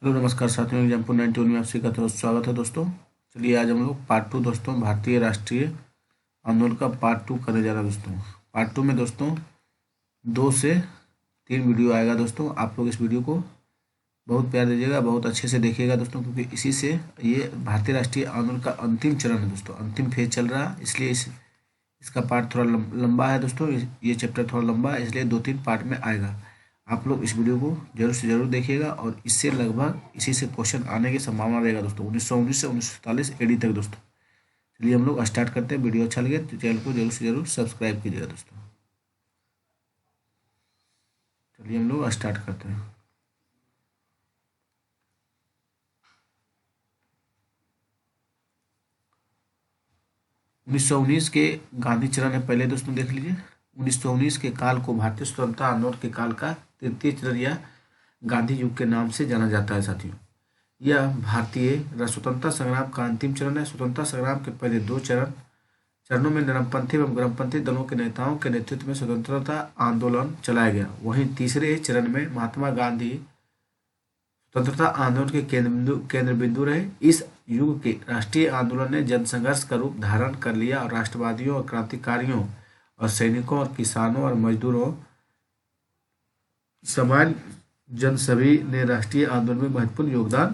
Hello नमस्कार साथियों, example 91 में आपसे का तरफ स्वागत है दोस्तों। चलिए आज हम लोग पार्ट 2 दोस्तों भारतीय राष्ट्रीय आंदोलन का पार्ट 2 करने जा रहा है दोस्तों। पार्ट 2 में दोस्तों 2 से 3 वीडियो आएगा दोस्तों। आप लोग इस वीडियो को बहुत प्यार दीजिएगा, बहुत अच्छे से देखिएगा दोस्तों, क्योंकि इसी से ये भारतीय राष्ट्रीय आंदोलन का अंतिम चरण है दोस्तों, अंतिम फेज चल रहा है। इसलिए इसका पार्ट थोड़ा लंबा है दोस्तों। ये चैप्टर थोड़ा लंबा है, इसलिए 2-3 पार्ट में आएगा। आप लोग इस वीडियो को जरूर से जरूर देखिएगा और इससे लगभग इसी से क्वेश्चन आने की संभावना रहेगा दोस्तों, 1919 से 1947 एडी तक दोस्तों। चलिए हम लोग स्टार्ट करते हैं। वीडियो अच्छा लगे तो चैनल को जरूर से जरूर सब्सक्राइब कीजिएगा दोस्तों। चलिए हम लोग स्टार्ट करते हैं। उन्नीस सौ उन्नीस के गांधी चरण है, पहले दोस्तों देख लीजिए। 1919 के काल को भारतीय स्वतंत्रता आंदोलन के काल का तृतीय चरण या गांधी युग के नाम से जाना जाता है साथियों। यह भारतीय स्वतंत्रता संग्राम का अंतिम चरण है। स्वतंत्रता संग्राम के पहले 2 चरणों में नरमपंथी एवं गरमपंथी दलों के नेताओं के नेतृत्व में स्वतंत्रता आंदोलन चलाया गया। वहीं तीसरे चरण में महात्मा गांधी स्वतंत्रता आंदोलन के केंद्र बिंदु रहे। इस युग के राष्ट्रीय आंदोलन ने जनसंघर्ष का रूप धारण कर लिया और राष्ट्रवादियों और क्रांतिकारियों और सैनिकों और किसानों और मजदूरों सामान्य जन सभी ने राष्ट्रीय आंदोलन में महत्वपूर्ण योगदान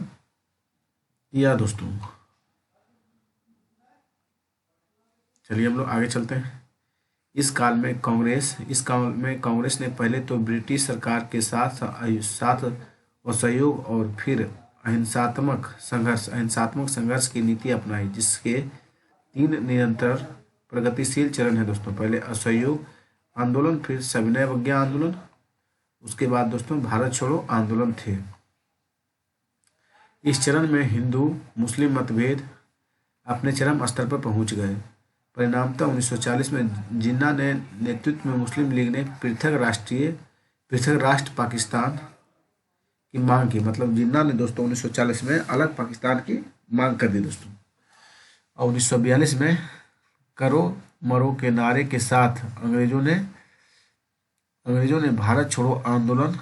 दिया दोस्तों। चलिए हम लोग आगे चलते हैं। इस काल में कांग्रेस ने पहले तो ब्रिटिश सरकार के साथ और सहयोग और फिर अहिंसात्मक संघर्ष की नीति अपनाई, जिसके 3 निरंतर प्रगतिशील चरण है दोस्तों। पहले असहयोग आंदोलन, फिर सविनय अवज्ञा आंदोलन, उसके बाद दोस्तों भारत छोड़ो आंदोलन थे। इस चरण में हिंदू मुस्लिम मतभेद अपने चरम स्तर पर पहुंच गए। परिणामतः 1940 में जिन्ना ने नेतृत्व में मुस्लिम लीग ने पृथक राष्ट्र पाकिस्तान की मांग की। मतलब जिन्ना ने दोस्तों 1940 में अलग पाकिस्तान की मांग कर दी दोस्तों। और 1942 में करो मरो के नारे के साथ अंग्रेजों ने भारत छोड़ो आंदोलन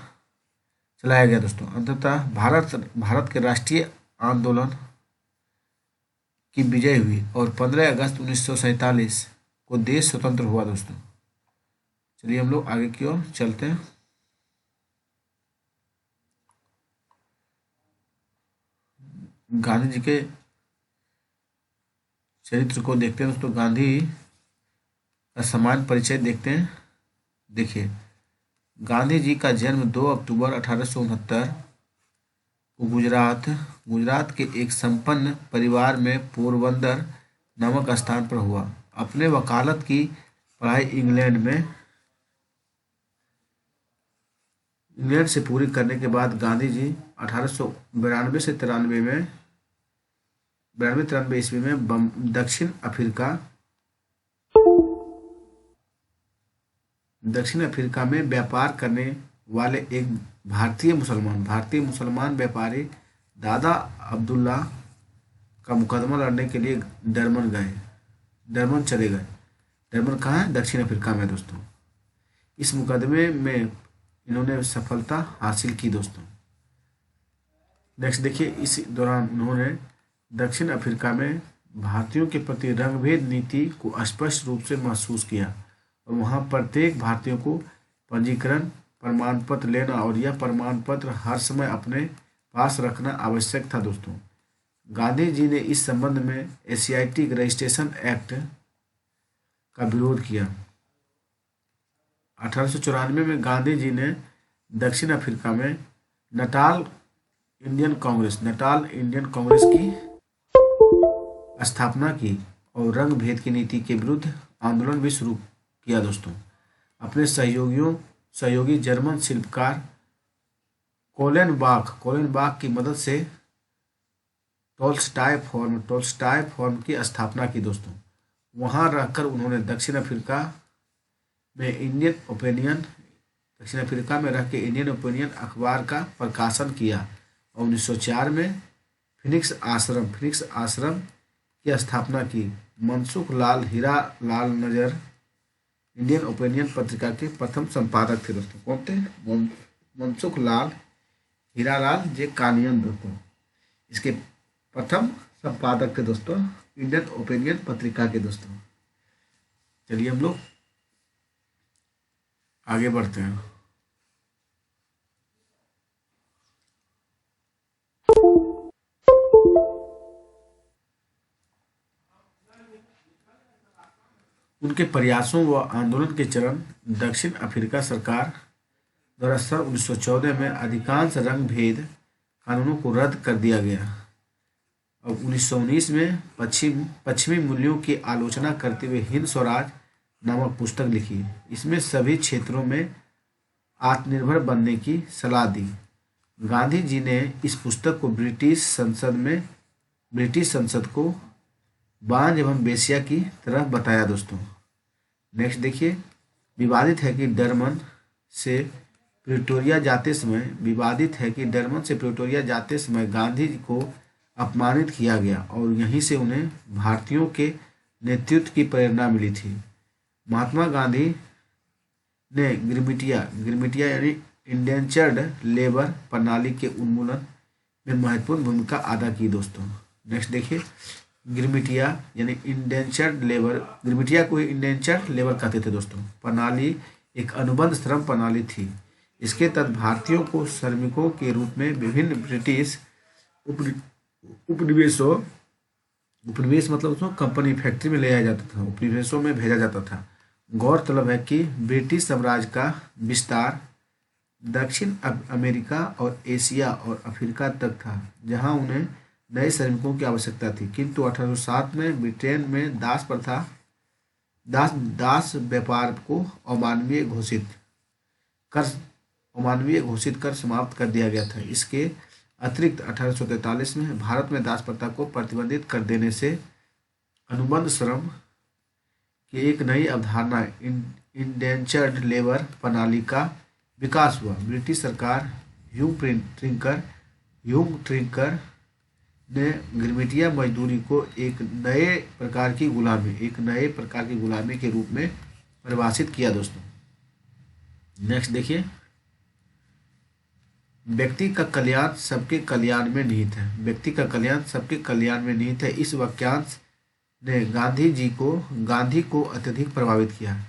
चलाया गया दोस्तों। अंततः भारत के राष्ट्रीय आंदोलन की विजय हुई और 15 अगस्त 1947 को देश स्वतंत्र हुआ दोस्तों। चलिए हम लोग आगे की ओर चलते हैं। गांधी जी के चरित्र को देखते हैं दोस्तों। गांधी का सामान्य परिचय देखते हैं। देखिए, गांधी जी का जन्म 2 अक्टूबर 1869 को गुजरात के एक संपन्न परिवार में पोरबंदर नामक स्थान पर हुआ। अपने वकालत की पढ़ाई इंग्लैंड से पूरी करने के बाद गांधी जी 1892 से 93 ईस्वी में दक्षिण अफ्रीका में व्यापार करने वाले एक भारतीय मुसलमान व्यापारी दादा अब्दुल्ला का मुकदमा लड़ने के लिए डरबन चले गए। डरबन कहाँ है? दक्षिण अफ्रीका में दोस्तों। इस मुकदमे में इन्होंने सफलता हासिल की दोस्तों। नेक्स्ट देखिए, इस दौरान उन्होंने दक्षिण अफ्रीका में भारतीयों के प्रति रंगभेद नीति को स्पष्ट रूप से महसूस किया और वहां प्रत्येक भारतीयों को पंजीकरण प्रमाण पत्र लेना और यह प्रमाण पत्र हर समय अपने पास रखना आवश्यक था दोस्तों। गांधी जी ने इस संबंध में एशियाटिक रजिस्ट्रेशन एक्ट का विरोध किया। 1894 में गांधी जी ने दक्षिण अफ्रीका में नटाल इंडियन कांग्रेस की स्थापना की और रंग भेद की नीति के विरुद्ध आंदोलन भी शुरू किया दोस्तों। अपने सहयोगी जर्मन शिल्पकार कोलेनबाख की मदद से टोल्स्टाय फॉर्म की स्थापना की दोस्तों। वहां रहकर उन्होंने दक्षिण अफ्रीका में इंडियन ओपिनियन अखबार का प्रकाशन किया और 1904 में फिनिक्स आश्रम की स्थापना की। मनसुख लाल हीरालाल नजर इंडियन ओपिनियन पत्रिका के प्रथम संपादक थे दोस्तों। कौन थे? मनसुख लाल हीरालाल जे कानियन दोस्तों इसके प्रथम संपादक थे दोस्तों, इंडियन ओपिनियन पत्रिका के दोस्तों। चलिए हम लोग आगे बढ़ते हैं। उनके प्रयासों व आंदोलन के चरण दक्षिण अफ्रीका सरकार द्वारा सन 1914 में अधिकांश रंग भेद कानूनों को रद्द कर दिया गया। अब 1919 में पश्चिमी मूल्यों की आलोचना करते हुए हिंद स्वराज नामक पुस्तक लिखी। इसमें सभी क्षेत्रों में आत्मनिर्भर बनने की सलाह दी। गांधी जी ने इस पुस्तक को ब्रिटिश संसद को बांझ एवं वेश्या की तरह बताया दोस्तों। नेक्स्ट देखिए, विवादित है कि डरमन से प्रिटोरिया जाते समय गांधी जी को अपमानित किया गया और यहीं से उन्हें भारतीयों के नेतृत्व की प्रेरणा मिली थी। महात्मा गांधी ने गिरमिटिया यानी इंडेंचर्ड लेबर प्रणाली के उन्मूलन में महत्वपूर्ण भूमिका अदा की दोस्तों। नेक्स्ट देखिए, गिरमिटिया यानी गिरमिटिया को इंडेंचर्ड लेबर कहते थे दोस्तों। प्रणाली एक अनुबंध श्रम प्रणाली थी। इसके तहत भारतीयों को श्रमिकों के रूप में विभिन्न ब्रिटिश उपनिवेशों उपनिवेश मतलब उसमें कंपनी फैक्ट्री में ले जाया जाता था, उपनिवेशों में भेजा जाता था। गौरतलब है कि ब्रिटिश साम्राज्य का विस्तार दक्षिण अमेरिका और एशिया और अफ्रीका तक था, जहां उन्हें नए श्रमिकों की आवश्यकता थी। किंतु 1807 में ब्रिटेन में दास व्यापार को अमानवीय घोषित कर समाप्त कर दिया गया था। इसके अतिरिक्त 1843 में भारत में दास प्रथा को प्रतिबंधित कर देने से अनुबंध श्रम की एक नई अवधारणा इंडेंचर्ड लेबर प्रणाली का विकास हुआ। ब्रिटिश सरकार ह्यूग ट्रिंकर ने गिरमिटिया मजदूरी को एक नए प्रकार की गुलामी के रूप में परिभाषित किया दोस्तों। नेक्स्ट देखिए, व्यक्ति का कल्याण सबके कल्याण में निहित है। इस वाक्यांश ने गांधी को अत्यधिक प्रभावित किया।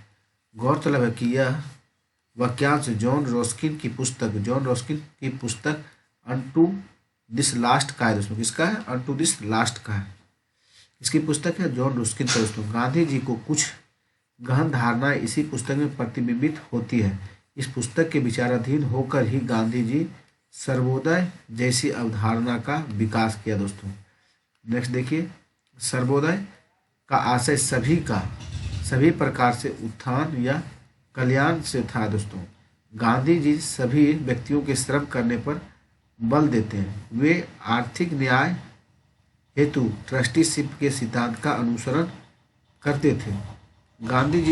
गौरतलब है कि यह वाक्यांश जॉन रस्किन की पुस्तक अनटू दिस लास्ट का है दोस्तों। किसका है? अनटू दिस लास्ट का है। इसकी पुस्तक है जॉन रस्किन का दोस्तों। गांधी जी को कुछ गहन धारणाएं इसी पुस्तक में प्रतिबिंबित होती है। इस पुस्तक के विचाराधीन होकर ही गांधी जी सर्वोदय जैसी अवधारणा का विकास किया दोस्तों। नेक्स्ट देखिए, सर्वोदय का आशय सभी प्रकार से उत्थान या कल्याण से था दोस्तों। गांधी जी सभी व्यक्तियों के श्रम करने पर बल देते हैं। वे आर्थिक न्याय हेतु ट्रस्टीशिप के सिद्धांत का अनुसरण करते थे। गांधी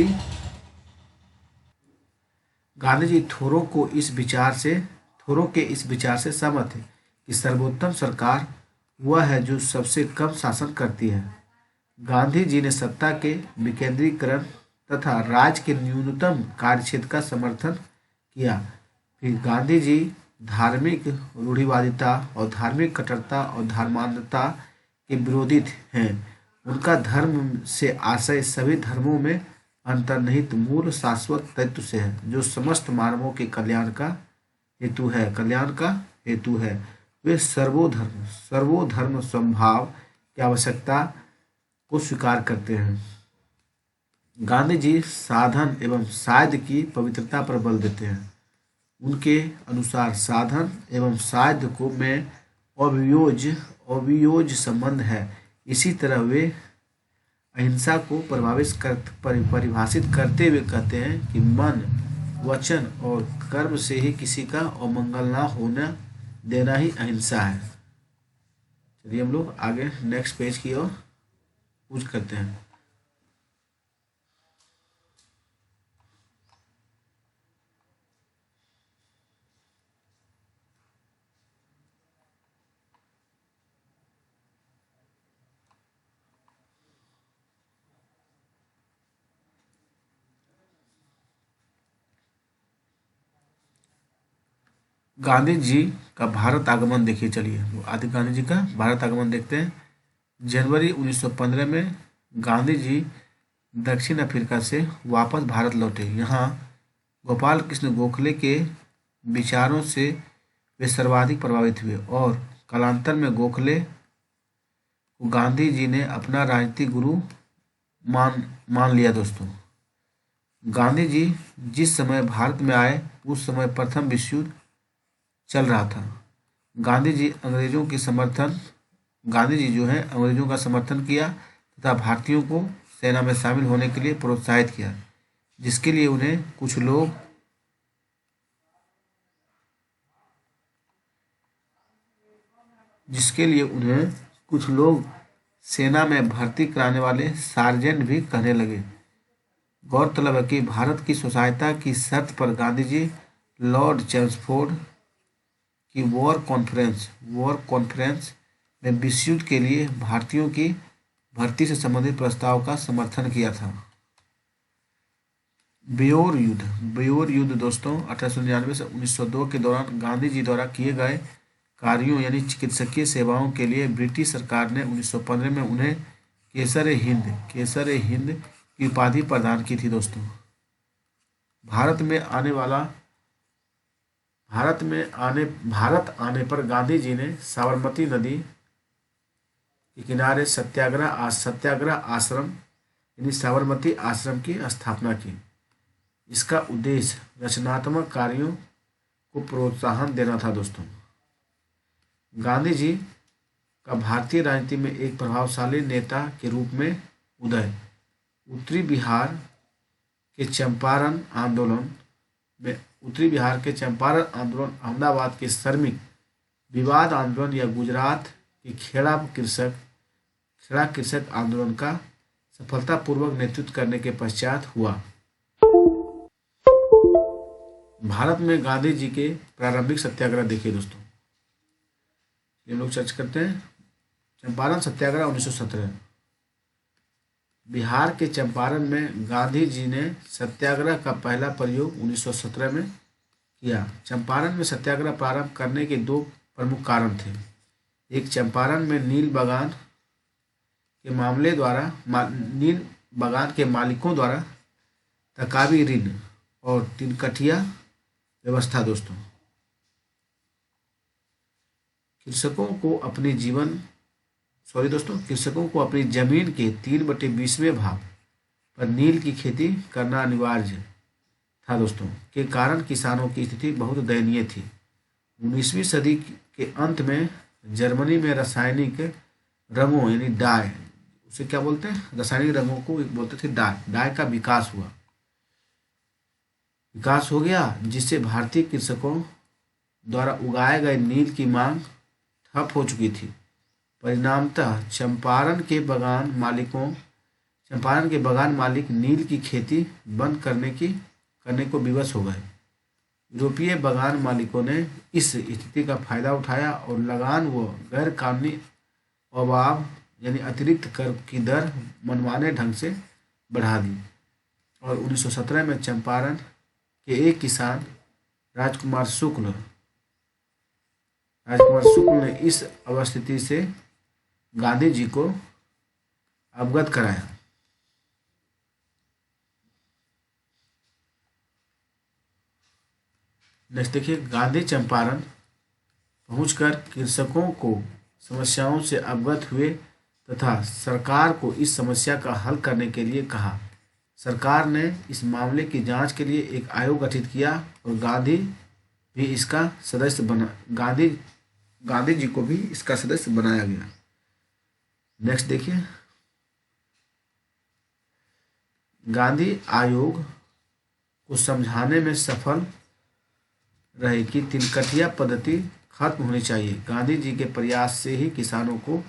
जी थोरों के इस विचार से सहमत थे कि सर्वोत्तम सरकार वह है जो सबसे कम शासन करती है। गांधी जी ने सत्ता के विकेंद्रीकरण तथा राज्य के न्यूनतम कार्यक्षेत्र का समर्थन किया। फिर गांधी जी धार्मिक रूढ़िवादिता और धार्मिक कट्टरता और धर्मांधता के विरोधी हैं। उनका धर्म से आशय सभी धर्मों में अंतर्निहित मूल शाश्वत तत्व से है, जो समस्त मानवों के कल्याण का हेतु है। वे सर्वोधर्म समभाव की आवश्यकता को स्वीकार करते हैं। गांधी जी साधन एवं साध्य की पवित्रता पर बल देते हैं। उनके अनुसार साधन एवं साध्य को में अवियोज संबंध है। इसी तरह वे अहिंसा को परिभाषित करते हुए कहते हैं कि मन, वचन और कर्म से ही किसी का अमंगल ना होने देना ही अहिंसा है। चलिए हम लोग आगे नेक्स्ट पेज की ओर कूच करते हैं। गांधी जी का भारत आगमन देखिए, चलिए आदि गांधी जी का भारत आगमन देखते हैं। जनवरी 1915 में गांधी जी दक्षिण अफ्रीका से वापस भारत लौटे। यहाँ गोपाल कृष्ण गोखले के विचारों से वे सर्वाधिक प्रभावित हुए और कालांतर में गोखले को गांधी जी ने अपना राजनीतिक गुरु मान मान लिया दोस्तों। गांधी जी जिस समय भारत में आए उस समय प्रथम विश्व युद्ध चल रहा था। गांधी जी अंग्रेजों के समर्थन गांधी जी जो है अंग्रेजों का समर्थन किया तथा भारतीयों को सेना में शामिल होने के लिए प्रोत्साहित किया, जिसके लिए उन्हें कुछ लोग सेना में भर्ती कराने वाले सार्जेंट भी कहने लगे। गौरतलब है कि भारत की स्वतंत्रता की शर्त पर गांधी जी लॉर्ड चेम्सफोर्ड की वॉर कॉन्फ्रेंस में विश्व युद्ध के लिए भारतीयों की भर्ती से संबंधित प्रस्ताव का समर्थन किया था। ब्योर युद्ध दोस्तों 1899 से 1902 के दौरान गांधी जी द्वारा किए गए कार्यों यानी चिकित्सकीय सेवाओं के लिए ब्रिटिश सरकार ने 1915 में उन्हें केसर हिंद की उपाधि प्रदान की थी दोस्तों। भारत आने पर गांधी जी ने साबरमती नदी के किनारे सत्याग्रह आश्रम यानी साबरमती आश्रम की स्थापना की। इसका उद्देश्य रचनात्मक कार्यों को प्रोत्साहन देना था दोस्तों। गांधी जी का भारतीय राजनीति में एक प्रभावशाली नेता के रूप में उदय उत्तरी बिहार के चंपारण आंदोलन, अहमदाबाद के श्रमिक विवाद आंदोलन या गुजरात के खेड़ा कृषक आंदोलन का सफलतापूर्वक नेतृत्व करने के पश्चात हुआ। भारत में गांधी जी के प्रारंभिक सत्याग्रह देखिए दोस्तों, ये लोग चर्चा करते हैं। चंपारण सत्याग्रह 1917। बिहार के चंपारण में गांधी जी ने सत्याग्रह का पहला प्रयोग 1917 में किया। चंपारण में सत्याग्रह प्रारंभ करने के दो प्रमुख कारण थे। एक, चंपारण में नील बगान के मालिकों द्वारा तकावी ऋण और तिनकठिया व्यवस्था दोस्तों। कृषकों को अपनी जमीन के 3/20वें भाग पर नील की खेती करना अनिवार्य था दोस्तों, के कारण किसानों की स्थिति बहुत दयनीय थी। 19वीं सदी के अंत में जर्मनी में रासायनिक रंगों यानी डाई, उसे क्या बोलते हैं, रासायनिक रंगों को बोलते थे डाई का विकास हो गया, जिससे भारतीय कृषकों द्वारा उगाए गए नील की मांग ठप हो चुकी थी। परिणामतः चंपारण के बगान मालिक नील की खेती बंद करने को विवश हो गए। यूरोपीय बगान मालिकों ने इस स्थिति का फायदा उठाया और लगान व गैर कानूनी अवाब यानी अतिरिक्त कर की दर मनमाने ढंग से बढ़ा दी और 1917 में चंपारण के एक किसान राजकुमार शुक्ल ने इस अवस्थिति से गांधी जी को अवगत कराया। नेक्स्ट देखिए, गांधी चंपारण पहुंचकर कृषकों को समस्याओं से अवगत हुए तथा सरकार को इस समस्या का हल करने के लिए कहा। सरकार ने इस मामले की जांच के लिए एक आयोग गठित किया और गांधी जी को भी इसका सदस्य बनाया गया। नेक्स्ट देखिए, गांधी आयोग को समझाने में सफल रहे कि तिनकठिया पद्धति खत्म होनी चाहिए। गांधी जी के प्रयास से ही किसानों को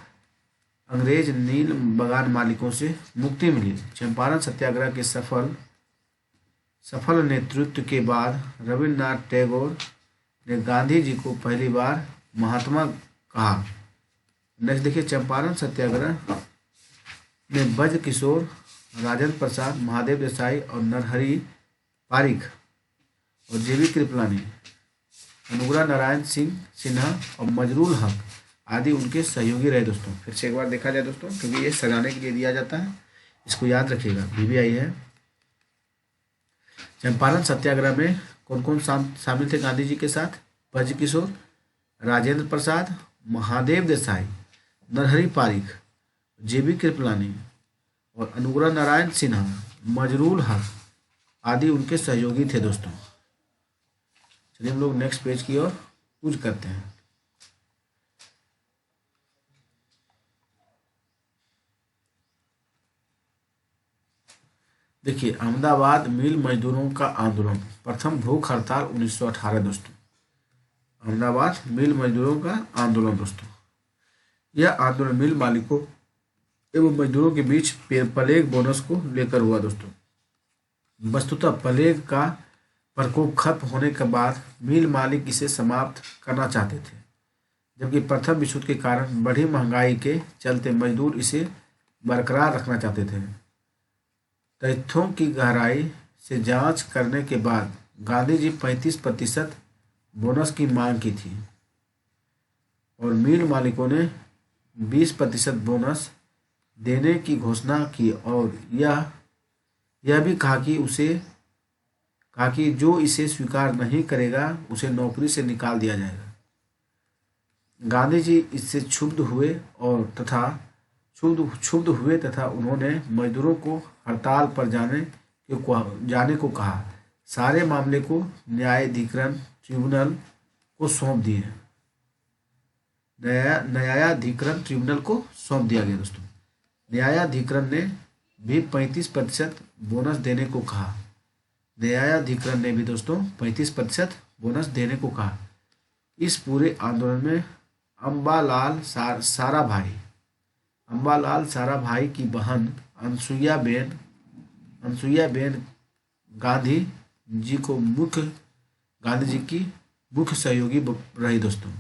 अंग्रेज नील बगान मालिकों से मुक्ति मिली। चंपारण सत्याग्रह के सफल नेतृत्व के बाद रविन्द्रनाथ टैगोर ने गांधी जी को पहली बार महात्मा कहा। नेक्स्ट देखिए, चंपारण सत्याग्रह में ब्रज किशोर, राजेंद्र प्रसाद, महादेव देसाई और नरहरि पारिख और जेबी कृपलानी अनुग्रह नारायण सिंह सिन्हा और मजरूल हक आदि उनके सहयोगी रहे दोस्तों। फिर से एक बार देखा जाए दोस्तों, क्योंकि ये सजाने के लिए दिया जाता है, इसको याद रखिएगा, BBI है। चंपारण सत्याग्रह में कौन कौन शामिल थे गांधी जी के साथ? ब्रजकिशोर, राजेंद्र प्रसाद, महादेव देसाई, नरहरि पारिख, JB कृपलानी और अनुग्रह नारायण सिन्हा, मजरूल हक आदि उनके सहयोगी थे दोस्तों। चलिए हम लोग नेक्स्ट पेज की ओर कूच करते हैं। देखिए, अहमदाबाद मिल मजदूरों का आंदोलन, प्रथम भूख हड़ताल 1918 दोस्तों। अहमदाबाद मिल मजदूरों का आंदोलन दोस्तों, यह आंदोलन मिल मालिकों एवं मजदूरों के बीच प्लेग बोनस को लेकर हुआ दोस्तों। वस्तुतः प्लेग का प्रकोप खत्म होने के बाद मिल मालिक इसे समाप्त करना चाहते थे, जबकि प्रथम विश्व के कारण बढ़ी महंगाई के चलते मजदूर इसे बरकरार रखना चाहते थे। तथ्यों की गहराई से जांच करने के बाद गांधी जी 35% बोनस की मांग की थी और मिल मालिकों ने 20% बोनस देने की घोषणा की और यह भी कहा कि जो इसे स्वीकार नहीं करेगा उसे नौकरी से निकाल दिया जाएगा। गांधी जी इससे क्षुब्ध हुए तथा उन्होंने मजदूरों को हड़ताल पर जाने को कहा। सारे मामले को न्यायाधिकरण ट्रिब्यूनल को सौंप दिया गया दोस्तों। न्यायाधिकरण ने भी 35% बोनस देने को कहा। न्यायाधिकरण ने भी दोस्तों 35% बोनस देने को कहा। इस पूरे आंदोलन में अम्बालाल साराभाई की बहन अनसुईया बेन गांधी जी की मुख्य सहयोगी रही दोस्तों।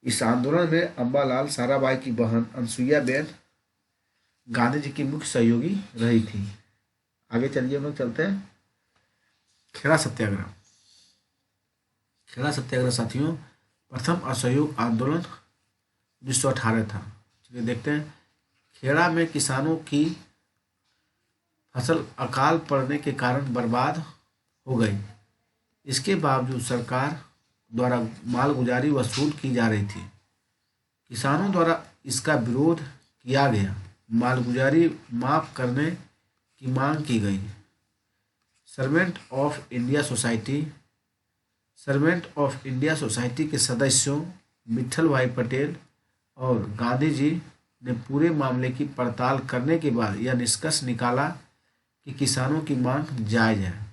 इस आंदोलन में अम्बालाल साराभाई की बहन अनसुईया बेन गांधी जी की मुख्य सहयोगी रही थी। आगे चलिए हम लोग चलते हैं। खेड़ा सत्याग्रह साथियों प्रथम असहयोग आंदोलन 1918 था। चलिए देखते हैं। खेड़ा में किसानों की फसल अकाल पड़ने के कारण बर्बाद हो गई। इसके बावजूद सरकार द्वारा मालगुजारी वसूल की जा रही थी। किसानों द्वारा इसका विरोध किया गया। मालगुजारी माफ करने की मांग की गई। सर्वेंट ऑफ इंडिया सोसाइटी के सदस्यों विट्ठल भाई पटेल और गांधी जी ने पूरे मामले की पड़ताल करने के बाद यह निष्कर्ष निकाला कि किसानों की मांग जायज है।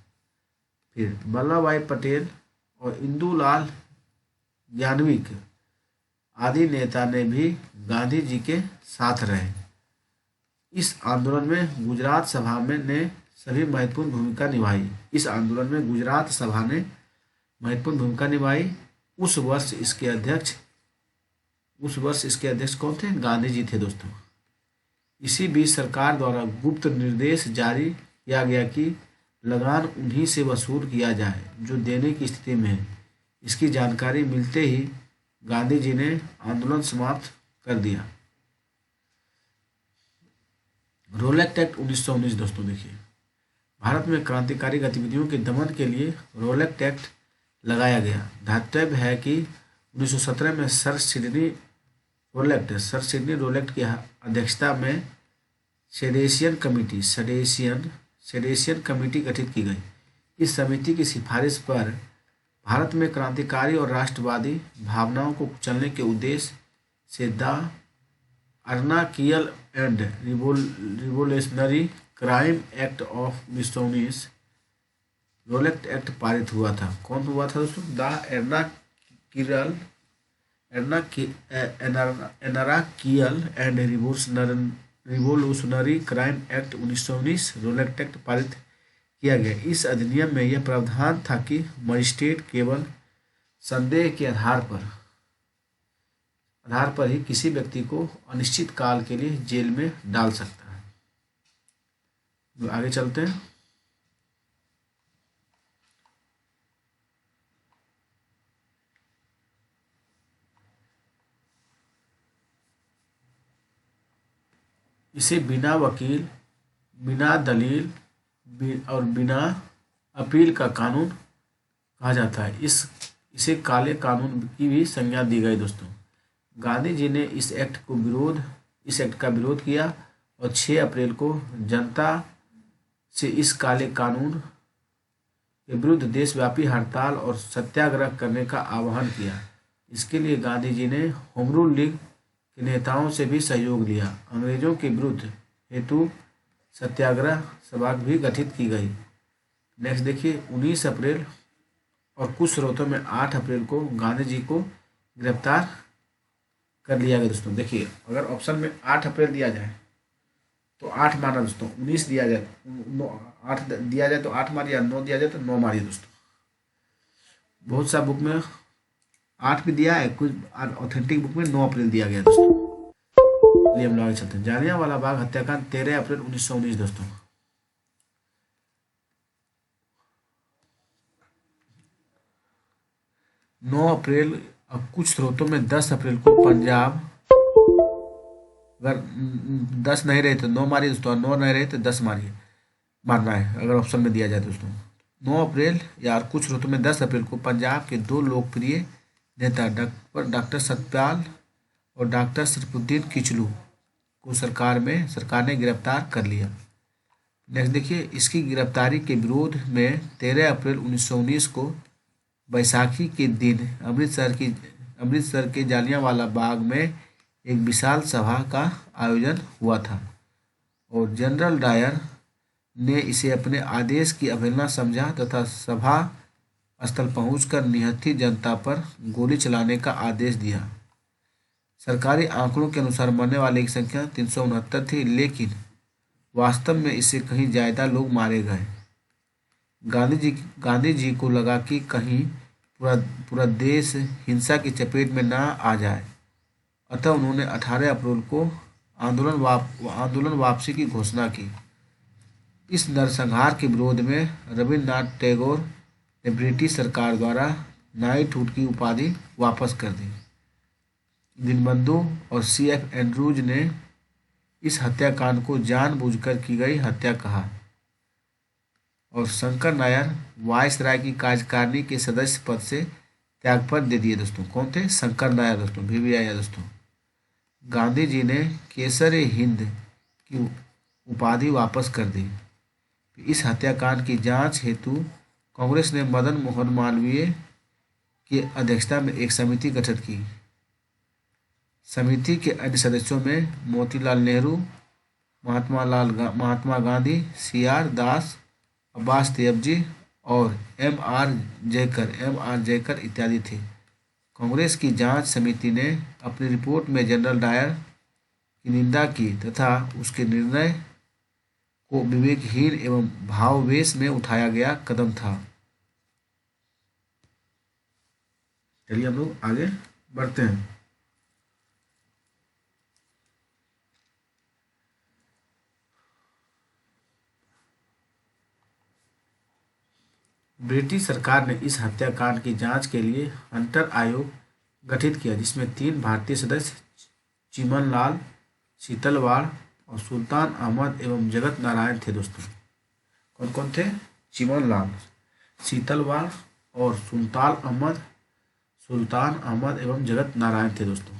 फिर वल्लभ भाई पटेल और इंदुलाल याग्निक आदि नेता ने भी गांधी जी के साथ रहे। इस आंदोलन में गुजरात सभा ने सभी महत्वपूर्ण भूमिका निभाई। उस वर्ष इसके अध्यक्ष कौन थे? गांधी जी थे दोस्तों। इसी बीच सरकार द्वारा गुप्त निर्देश जारी किया गया कि लगान उन्हीं से वसूल किया जाए जो देने की स्थिति में है। इसकी जानकारी मिलते ही गांधी जी ने आंदोलन समाप्त कर दिया। रोलेक्ट एक्ट 1919 दोस्तों देखिए, भारत में क्रांतिकारी गतिविधियों के दमन के लिए रोलेक्ट एक्ट लगाया गया। ध्यातव्य है कि 1917 में सर सिडनी रोलेक्ट की अध्यक्षता में सेडेशियन कमेटी गठित की गई। इस समिति की सिफारिश पर भारत में क्रांतिकारी और राष्ट्रवादी भावनाओं को कुचलने के उद्देश्य से the anarchical and revolutionary crime act of 1919 Rowlatt act पारित हुआ था। कौन हुआ था दोस्तों? The anarchical and revolutionary crime act 1919 Rowlatt act पारित किया गया। इस अधिनियम में यह प्रावधान था कि मजिस्ट्रेट केवल संदेह के आधार पर ही किसी व्यक्ति को अनिश्चित काल के लिए जेल में डाल सकता है। तो आगे चलते हैं। इसे बिना वकील, बिना दलील और बिना अपील का कानून कहा जाता है। इसे काले कानून की भी संज्ञा दी गई दोस्तों। गांधी जी ने इस एक्ट का विरोध किया और 6 अप्रैल को जनता से इस काले कानून के विरुद्ध देशव्यापी हड़ताल और सत्याग्रह करने का आह्वान किया। इसके लिए गांधी जी ने होम रूल लीग के नेताओं से भी सहयोग लिया। अंग्रेजों के विरुद्ध हेतु सत्याग्रह सभा भी गठित की गई। नेक्स्ट देखिए 19 अप्रैल और कुछ स्रोतों में 8 अप्रैल को गांधी जी को गिरफ्तार कर लिया गया दोस्तों। देखिए अगर ऑप्शन में 8 अप्रैल दिया जाए तो 8 माना दोस्तों, 19 दिया जाए 8 दिया जाए तो 8 मारिए, 9 दिया जाए तो 9 मारिए दोस्तों। बहुत सा बुक में 8 भी दिया है, कुछ ऑथेंटिक बुक में 9 अप्रैल दिया गया दोस्तों। चलिए हम लोग चलते हैं। जालियांवाला बाग हत्याकांड 13 अप्रैल 1919 दोस्तों। 9 अप्रैल, अब कुछ स्रोतों में 10 अप्रैल को पंजाब, अगर 10 नहीं रहे तो 9 मारिए दोस्तों, 9 नहीं रहे तो 10 मारिए, मारना है अगर ऑप्शन में दिया जाए दोस्तों। 9 अप्रैल या कुछ स्रोतों में 10 अप्रैल को पंजाब के 2 लोकप्रिय नेता डॉक्टर सतपाल और डॉक्टर शरीफुद्दीन किचलू को सरकार ने गिरफ्तार कर लिया। नेक्स्ट देखिए, इसकी गिरफ्तारी के विरोध में 13 अप्रैल 1919 को बैसाखी के दिन अमृतसर के जालियांवाला बाग में एक विशाल सभा का आयोजन हुआ था और जनरल डायर ने इसे अपने आदेश की अवहेलना समझा तथा सभा स्थल पहुंचकर निहत्थी जनता पर गोली चलाने का आदेश दिया। सरकारी आंकड़ों के अनुसार मरने वाले की संख्या 369 थी, लेकिन वास्तव में इससे कहीं ज़्यादा लोग मारे गए। गांधी जी को लगा कि कहीं पूरा देश हिंसा की चपेट में ना आ जाए, अतः उन्होंने 18 अप्रैल को आंदोलन वापसी की घोषणा की। इस नरसंहार के विरोध में रविन्द्रनाथ टैगोर ने ब्रिटिश सरकार द्वारा नाइटहुड की उपाधि वापस कर दी। दीनबंधु और C.F. एंड्रूज ने इस हत्याकांड को जानबूझकर की गई हत्या कहा और शंकर नायर वायसराय की कार्यकारिणी के सदस्य पद से त्यागपत्र दे दिए दोस्तों। कौन थे? शंकर नायर दोस्तों, VVI दोस्तों। गांधी जी ने केसर हिंद की उपाधि वापस कर दी। इस हत्याकांड की जांच हेतु कांग्रेस ने मदन मोहन मालवीय की अध्यक्षता में एक समिति गठित की। समिति के अन्य सदस्यों में मोतीलाल नेहरू, महात्मा गांधी, C.R. दास, अब्बास तैयबजी और M.R. जयकर इत्यादि थे। कांग्रेस की जांच समिति ने अपनी रिपोर्ट में जनरल डायर की निंदा की तथा उसके निर्णय को विवेकहीन एवं भावावेश में उठाया गया कदम था। चलिए हम लोग आगे बढ़ते हैं। ब्रिटिश सरकार ने इस हत्याकांड की जांच के लिए हंटर आयोग गठित किया, जिसमें 3 भारतीय सदस्य चिमनलाल, शीतलवाड़ और सुल्तान अहमद एवं जगत नारायण थे दोस्तों। कौन कौन थे? चिमनलाल, शीतलवाड़ और सुल्तान अहमद एवं जगत नारायण थे दोस्तों।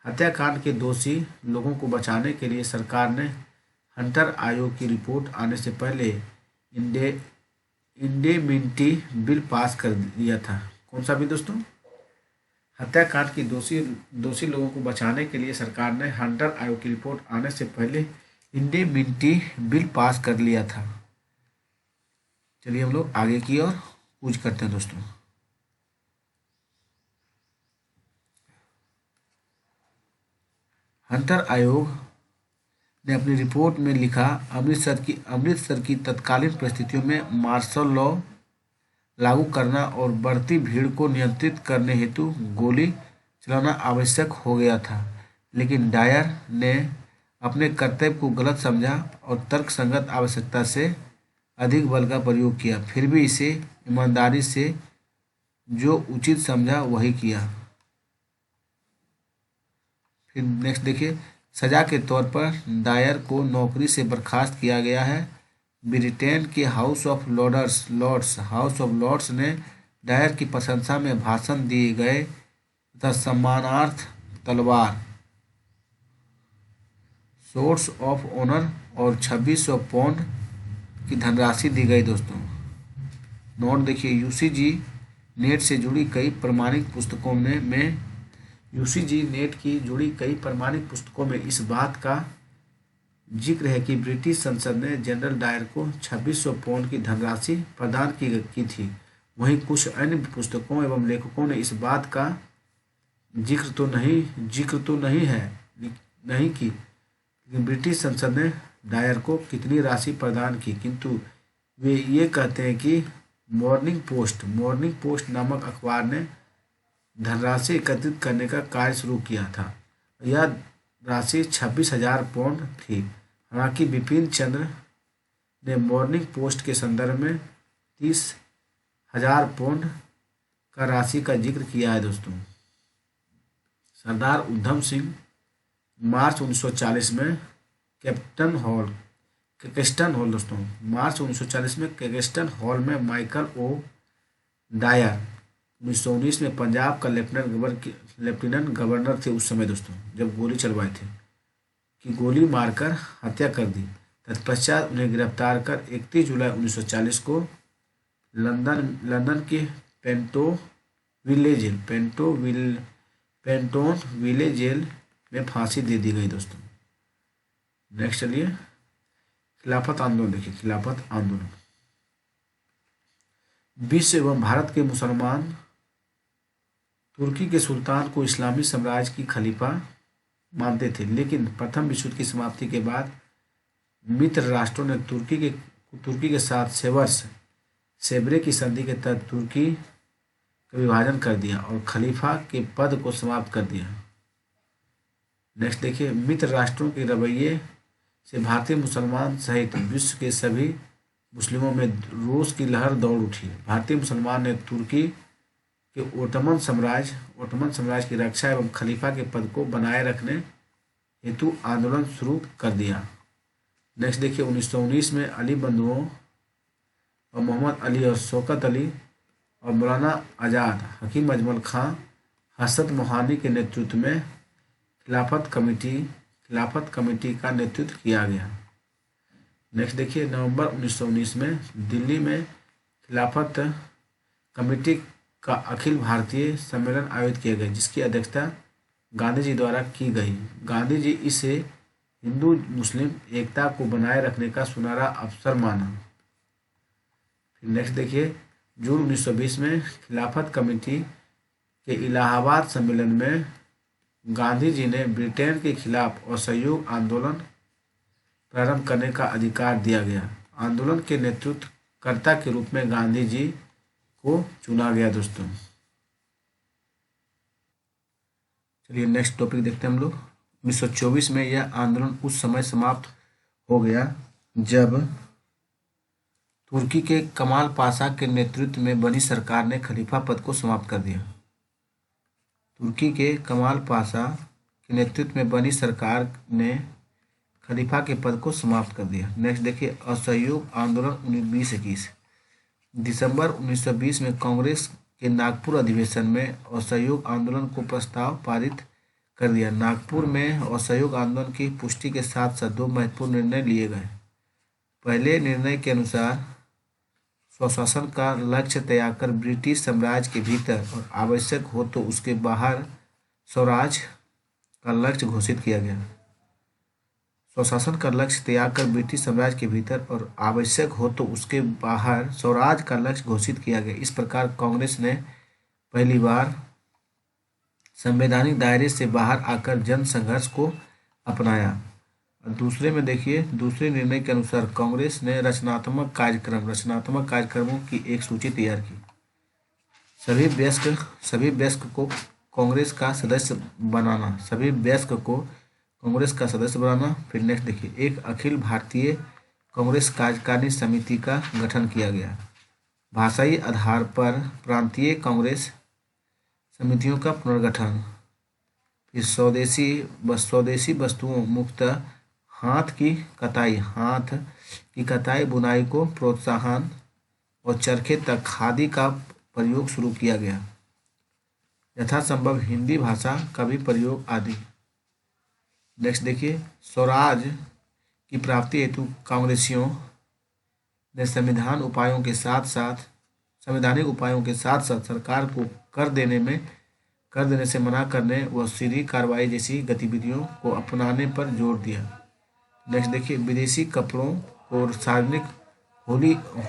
हत्याकांड के दोषी लोगों को बचाने के लिए सरकार ने हंटर आयोग की रिपोर्ट आने से पहले इंडेमिनिटी बिल पास कर दिया था। कौन सा बिल दोस्तों? हत्याकांड की दोषी लोगों को बचाने के लिए सरकार ने हंटर आयोग की रिपोर्ट आने से पहले इंडेमिनिटी बिल पास कर लिया था। चलिए हम लोग आगे की ओर कूच करते हैं दोस्तों। हंटर आयोग ने अपनी रिपोर्ट में लिखा, अमृतसर की तत्कालीन परिस्थितियों में मार्शल लॉ लागू करना और बढ़ती भीड़ को नियंत्रित करने हेतु गोली चलाना आवश्यक हो गया था, लेकिन डायर ने अपने कर्तव्य को गलत समझा और तर्कसंगत आवश्यकता से अधिक बल का प्रयोग किया। फिर भी इसे ईमानदारी से जो उचित समझा वही किया। फिर नेक्स्ट देखिए, सजा के तौर पर डायर को नौकरी से बर्खास्त किया गया है। ब्रिटेन के हाउस ऑफ लॉर्ड्स ने डायर की प्रशंसा में भाषण दिए गए तथा सम्मानार्थ तलवार, सोर्स ऑफ ऑनर और 2600 पाउंड की धनराशि दी गई दोस्तों। नोट देखिए, यूसीजी नेट से जुड़ी कई प्रमाणिक पुस्तकों में यूसीजी नेट की जुड़ी कई प्रमाणिक पुस्तकों में इस बात का जिक्र है कि ब्रिटिश संसद ने जनरल डायर को 2600 पाउंड की धनराशि प्रदान की थी। वहीं कुछ अन्य पुस्तकों एवं लेखकों ने इस बात का जिक्र तो नहीं की ब्रिटिश संसद ने डायर को कितनी राशि प्रदान की, किंतु वे ये कहते हैं कि मॉर्निंग पोस्ट नामक अखबार ने धनराशि एकत्रित करने का कार्य शुरू किया था। यह राशि 26,000 पाउंड थी। हालांकि बिपिन चंद्र ने मॉर्निंग पोस्ट के संदर्भ में 30,000 पाउंड का राशि का जिक्र किया है दोस्तों। सरदार उधम सिंह मार्च 1940 में कैक्स्टन हॉल में माइकल ओ डायर 1919 में पंजाब का लेफ्टिनेंट गवर्नर थे उस समय दोस्तों, जब गोली चलवाए थे, कि गोली मारकर हत्या कर दी। तत्पश्चात उन्हें गिरफ्तार कर 31 जुलाई 1940 को लंदन के पेंटोन विले जेल में फांसी दे दी गई दोस्तों। नेक्स्ट चलिए, खिलाफत आंदोलन देखिए। खिलाफत आंदोलन विश्व एवं भारत के मुसलमान तुर्की के सुल्तान को इस्लामी साम्राज्य की खलीफा मानते थे, लेकिन प्रथम विश्व युद्ध की समाप्ति के बाद मित्र राष्ट्रों ने तुर्की के साथ सेवरे की संधि के तहत तुर्की का विभाजन कर दिया और खलीफा के पद को समाप्त कर दिया। नेक्स्ट देखिए, मित्र राष्ट्रों के रवैये से भारतीय मुसलमान सहित विश्व के सभी मुस्लिमों में रोष की लहर दौड़ उठी। भारतीय मुसलमान ने तुर्की के ओटोमन साम्राज्य की रक्षा एवं खलीफा के पद को बनाए रखने हेतु आंदोलन शुरू कर दिया। नेक्स्ट देखिए, 1919 में अली बंधुओं और मोहम्मद अली और शौकत अली और मौलाना आज़ाद हकीम अजमल खां हसरत मोहानी के नेतृत्व में खिलाफत कमेटी का नेतृत्व किया गया। नेक्स्ट देखिए, नवंबर 1919 में दिल्ली में खिलाफत कमेटी का अखिल भारतीय सम्मेलन आयोजित किया गया, जिसकी अध्यक्षता गांधी जी द्वारा की गई। गांधी जी इसे हिंदू मुस्लिम एकता को बनाए रखने का सुनहरा अवसर माना। फिर नेक्स्ट देखिए, जून 1920 में खिलाफत कमेटी के इलाहाबाद सम्मेलन में गांधी जी ने ब्रिटेन के खिलाफ असहयोग आंदोलन प्रारंभ करने का अधिकार दिया गया। आंदोलन के नेतृत्वकर्ता के रूप में गांधी जी को चुना गया दोस्तों। चलिए नेक्स्ट टॉपिक देखते हैं हम लोग। 1924 में यह आंदोलन उस समय समाप्त हो गया जब तुर्की के कमाल पाशा के नेतृत्व में बनी सरकार ने खलीफा पद को समाप्त कर दिया। तुर्की के कमाल पाशा के नेतृत्व में बनी सरकार ने खलीफा के पद को समाप्त कर दिया। नेक्स्ट देखिए, असहयोग आंदोलन 1920-21। दिसंबर 1920 में कांग्रेस के नागपुर अधिवेशन में असहयोग आंदोलन को प्रस्ताव पारित कर दिया। नागपुर में असहयोग आंदोलन की पुष्टि के साथ साथ दो महत्वपूर्ण निर्णय लिए गए। पहले निर्णय के अनुसार स्वशासन का लक्ष्य तय कर ब्रिटिश साम्राज्य के भीतर और आवश्यक हो तो उसके बाहर स्वराज का लक्ष्य घोषित किया गया। स्वशासन का लक्ष्य तय कर ब्रिटिश साम्राज्य के भीतर और आवश्यक हो तो उसके बाहर स्वराज का लक्ष्य घोषित किया गया। इस प्रकार कांग्रेस ने पहली बार संवैधानिक दायरे से बाहर आकर जन संघर्ष को अपनाया। दूसरे में देखिए, दूसरे निर्णय के अनुसार कांग्रेस ने रचनात्मक कार्यक्रमों की एक सूची तैयार की। सभी वयस्क को कांग्रेस का सदस्य बनाना। फिर नेक्स्ट देखिए, एक अखिल भारतीय कांग्रेस कार्यकारिणी समिति का गठन किया गया। भाषाई आधार पर प्रांतीय कांग्रेस समितियों का पुनर्गठन। फिर स्वदेशी वस्तुओं मुख्यतः हाथ की कताई बुनाई को प्रोत्साहन और चरखे तक खादी का प्रयोग शुरू किया गया। यथासंभव हिंदी भाषा का भी प्रयोग आदि। नेक्स्ट देखिए, स्वराज की प्राप्ति हेतु कांग्रेसियों ने संवैधानिक उपायों के साथ साथ सरकार को कर देने से मना करने व सीधी कार्रवाई जैसी गतिविधियों को अपनाने पर जोर दिया। नेक्स्ट देखिए, विदेशी कपड़ों और सार्वजनिक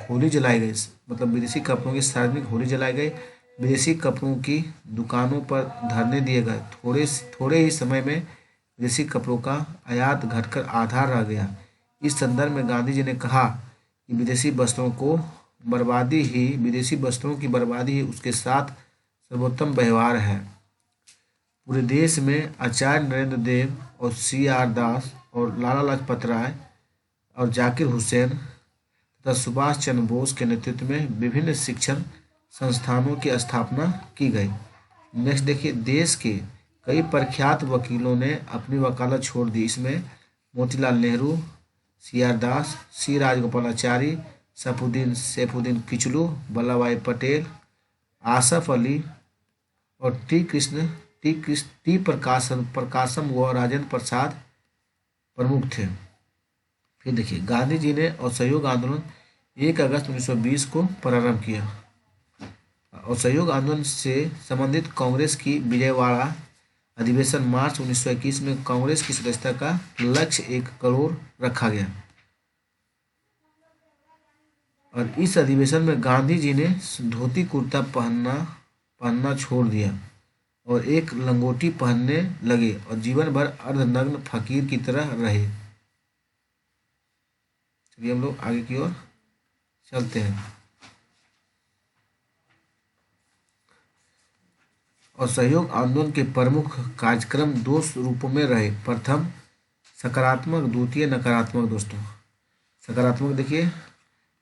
होली जलाई गई, मतलब विदेशी कपड़ों की सार्वजनिक होली जलाई गई। विदेशी कपड़ों की दुकानों पर धरने दिए गए। थोड़े ही समय में विदेशी कपड़ों का आयात घटकर आधा रह गया। इस संदर्भ में गांधी जी ने कहा कि विदेशी वस्त्रों की बर्बादी ही उसके साथ सर्वोत्तम व्यवहार है। पूरे देश में आचार्य नरेंद्र देव और CR दास और लाला लाजपत राय और जाकिर हुसैन तथा सुभाष चंद्र बोस के नेतृत्व में विभिन्न शिक्षण संस्थानों की स्थापना की गई। नेक्स्ट देखिए, देश के कई प्रख्यात वकीलों ने अपनी वकालत छोड़ दी। इसमें मोतीलाल नेहरू, CR दास, C राजगोपालाचारी, सैफुद्दीन किचलू, वल्लभ भाई पटेल, आसफ अली और टी प्रकाशम व राजेंद्र प्रसाद प्रमुख थे। फिर देखिए, गांधी जी ने असहयोग आंदोलन 1 अगस्त 1920 को प्रारंभ किया। असहयोग आंदोलन से संबंधित कांग्रेस की विजयवाड़ा अधिवेशन मार्च 1921 में कांग्रेस की सदस्यता का लक्ष्य 1 करोड़ रखा गया और इस अधिवेशन में गांधी जी ने धोती कुर्ता पहनना छोड़ दिया और एक लंगोटी पहनने लगे और जीवन भर अर्धनग्न फकीर की तरह रहे। चलिए हम लोग आगे की ओर चलते हैं। असहयोग आंदोलन के प्रमुख कार्यक्रम 2 रूपों में रहे। प्रथम सकारात्मक, द्वितीय नकारात्मक। दोस्तों, सकारात्मक देखिए,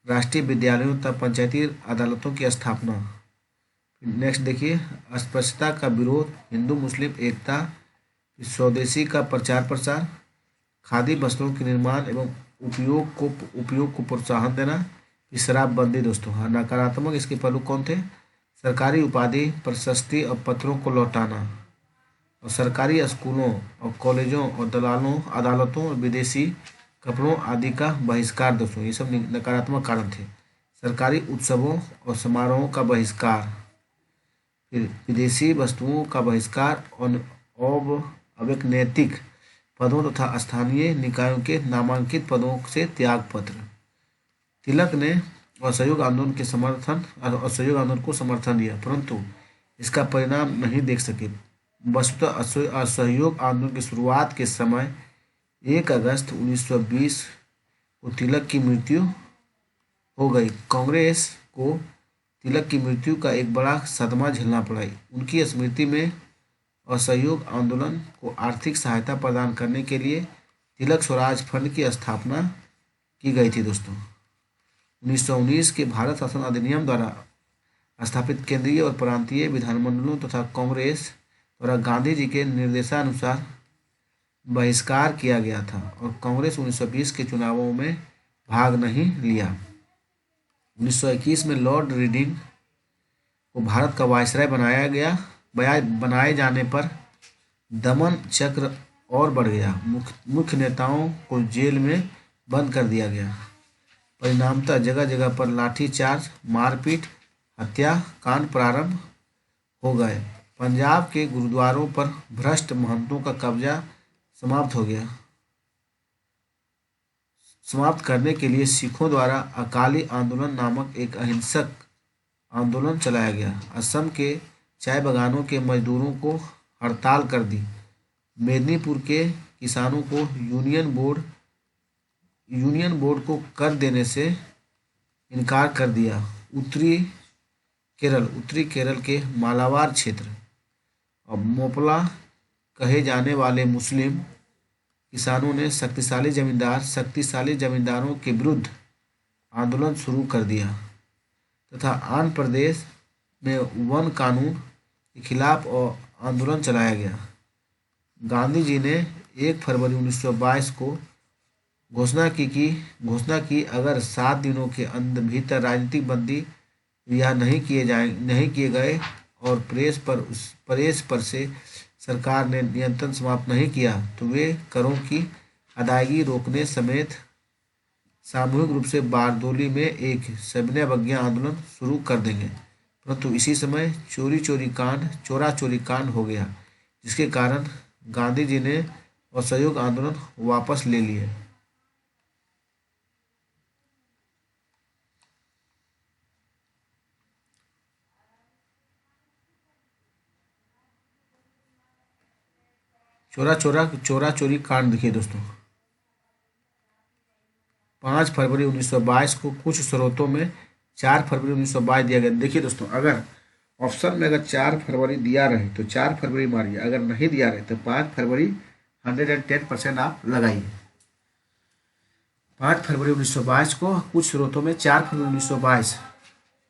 राष्ट्रीय विद्यालयों तथा पंचायती अदालतों की स्थापना। नेक्स्ट देखिए, अस्पृश्यता का विरोध, हिंदू मुस्लिम एकता, स्वदेशी का प्रचार प्रसार, खादी वस्त्रों के निर्माण एवं उपयोग को प्रोत्साहन देना, शराबबंदी। दोस्तों, हाँ, नकारात्मक इसके पहलू कौन थे? सरकारी उपाधि, प्रशस्ति और पत्रों को लौटाना और सरकारी स्कूलों और कॉलेजों और अदालतों और विदेशी कपड़ों आदि का बहिष्कार। दोस्तों, ये सब नकारात्मक कारण थे। सरकारी उत्सवों और समारोहों का बहिष्कार, फिर विदेशी वस्तुओं का बहिष्कार और अब एक नैतिक पदों तथा स्थानीय निकायों के नामांकित पदों से त्यागपत्र। तिलक ने असहयोग आंदोलन को समर्थन दिया, परंतु इसका परिणाम नहीं देख सके। वस्तुतः असहयोग आंदोलन की शुरुआत के समय 1 अगस्त 1920 को तिलक की मृत्यु हो गई। कांग्रेस को तिलक की मृत्यु का एक बड़ा सदमा झेलना पड़ा। उनकी स्मृति में असहयोग आंदोलन को आर्थिक सहायता प्रदान करने के लिए तिलक स्वराज फंड की स्थापना की गई थी। दोस्तों, 1919 के भारत शासन अधिनियम द्वारा स्थापित केंद्रीय और प्रांतीय विधानमंडलों तथा कांग्रेस द्वारा गांधी जी के निर्देशानुसार बहिष्कार किया गया था और कांग्रेस 1920 के चुनावों में भाग नहीं लिया। 1921 में लॉर्ड रीडिंग को भारत का वायसराय बनाए जाने पर दमन चक्र और बढ़ गया। मुख्य नेताओं को जेल में बंद कर दिया गया। परिणामतः जगह जगह पर लाठीचार्ज, मारपीट, हत्याकांड प्रारंभ हो गए। पंजाब के गुरुद्वारों पर भ्रष्ट महंतों का कब्जा समाप्त करने के लिए सिखों द्वारा अकाली आंदोलन नामक एक अहिंसक आंदोलन चलाया गया। असम के चाय बागानों के मजदूरों को हड़ताल कर दी। मेदिनीपुर के किसानों को यूनियन बोर्ड को कर देने से इनकार कर दिया। उत्तरी केरल के मालाबार क्षेत्र और मोपला कहे जाने वाले मुस्लिम किसानों ने शक्तिशाली जमींदारों के विरुद्ध आंदोलन शुरू कर दिया तथा आंध्र प्रदेश में वन कानून के खिलाफ आंदोलन चलाया गया। गांधी जी ने 1 फरवरी 1922 को घोषणा की अगर 7 दिनों के भीतर राजनीतिक बंदी रिहा नहीं किए गए और प्रेस पर से सरकार ने नियंत्रण समाप्त नहीं किया तो वे करों की अदायगी रोकने समेत सामूहिक रूप से बारदोली में एक सविनय अवज्ञा आंदोलन शुरू कर देंगे। परंतु इसी समय चोरा चोरी कांड हो गया, जिसके कारण गांधी जी ने असहयोग आंदोलन वापस ले लिए। चोरा चोरी कांड देखिए दोस्तों, 5 फरवरी 1922 को कुछ स्रोतों में 4 फरवरी 1922 दिया गया। देखिए दोस्तों, अगर ऑप्शन में अगर 4 फरवरी दिया रहे तो 4 फरवरी मारिए, अगर नहीं दिया रहे तो 5 फरवरी 110% आप लगाइए। 5 फरवरी 1922 को कुछ स्रोतों में 4 फरवरी 1922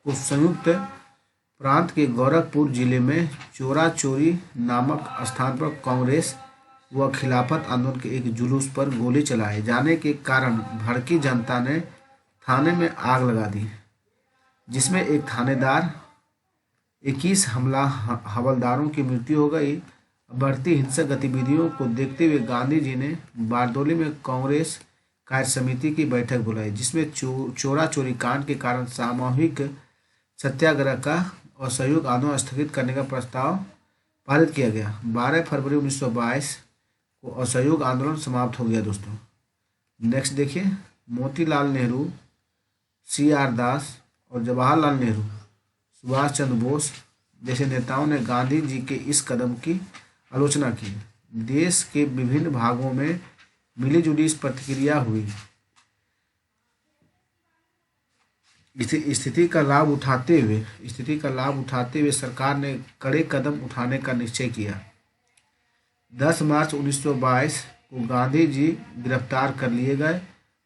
को संयुक्त प्रांत के गोरखपुर जिले में चोरा चोरी नामक स्थान पर कांग्रेस व खिलाफत आंदोलन के एक जुलूस पर गोली चलाए जाने के कारण भड़की जनता ने थाने में आग लगा दी, जिसमें एक थानेदार 21 हवलदारों की मृत्यु हो गई। बढ़ती हिंसक गतिविधियों को देखते हुए गांधी जी ने बारदोली में कांग्रेस कार्य समिति की बैठक बुलाई, जिसमें चोरा चोरी कांड के कारण सामूहिक सत्याग्रह का और सहयोग आंदोलन स्थगित करने का प्रस्ताव पारित किया गया। 12 फरवरी 1922 को असहयोग आंदोलन समाप्त हो गया दोस्तों। नेक्स्ट देखिए, मोतीलाल नेहरू, CR दास और जवाहरलाल नेहरू, सुभाष चंद्र बोस जैसे नेताओं ने गांधी जी के इस कदम की आलोचना की। देश के विभिन्न भागों में मिलीजुली इस प्रतिक्रिया हुई। स्थिति का लाभ उठाते हुए सरकार ने कड़े कदम उठाने का निश्चय किया। 10 मार्च 1922 को गांधी जी गिरफ्तार कर लिए गए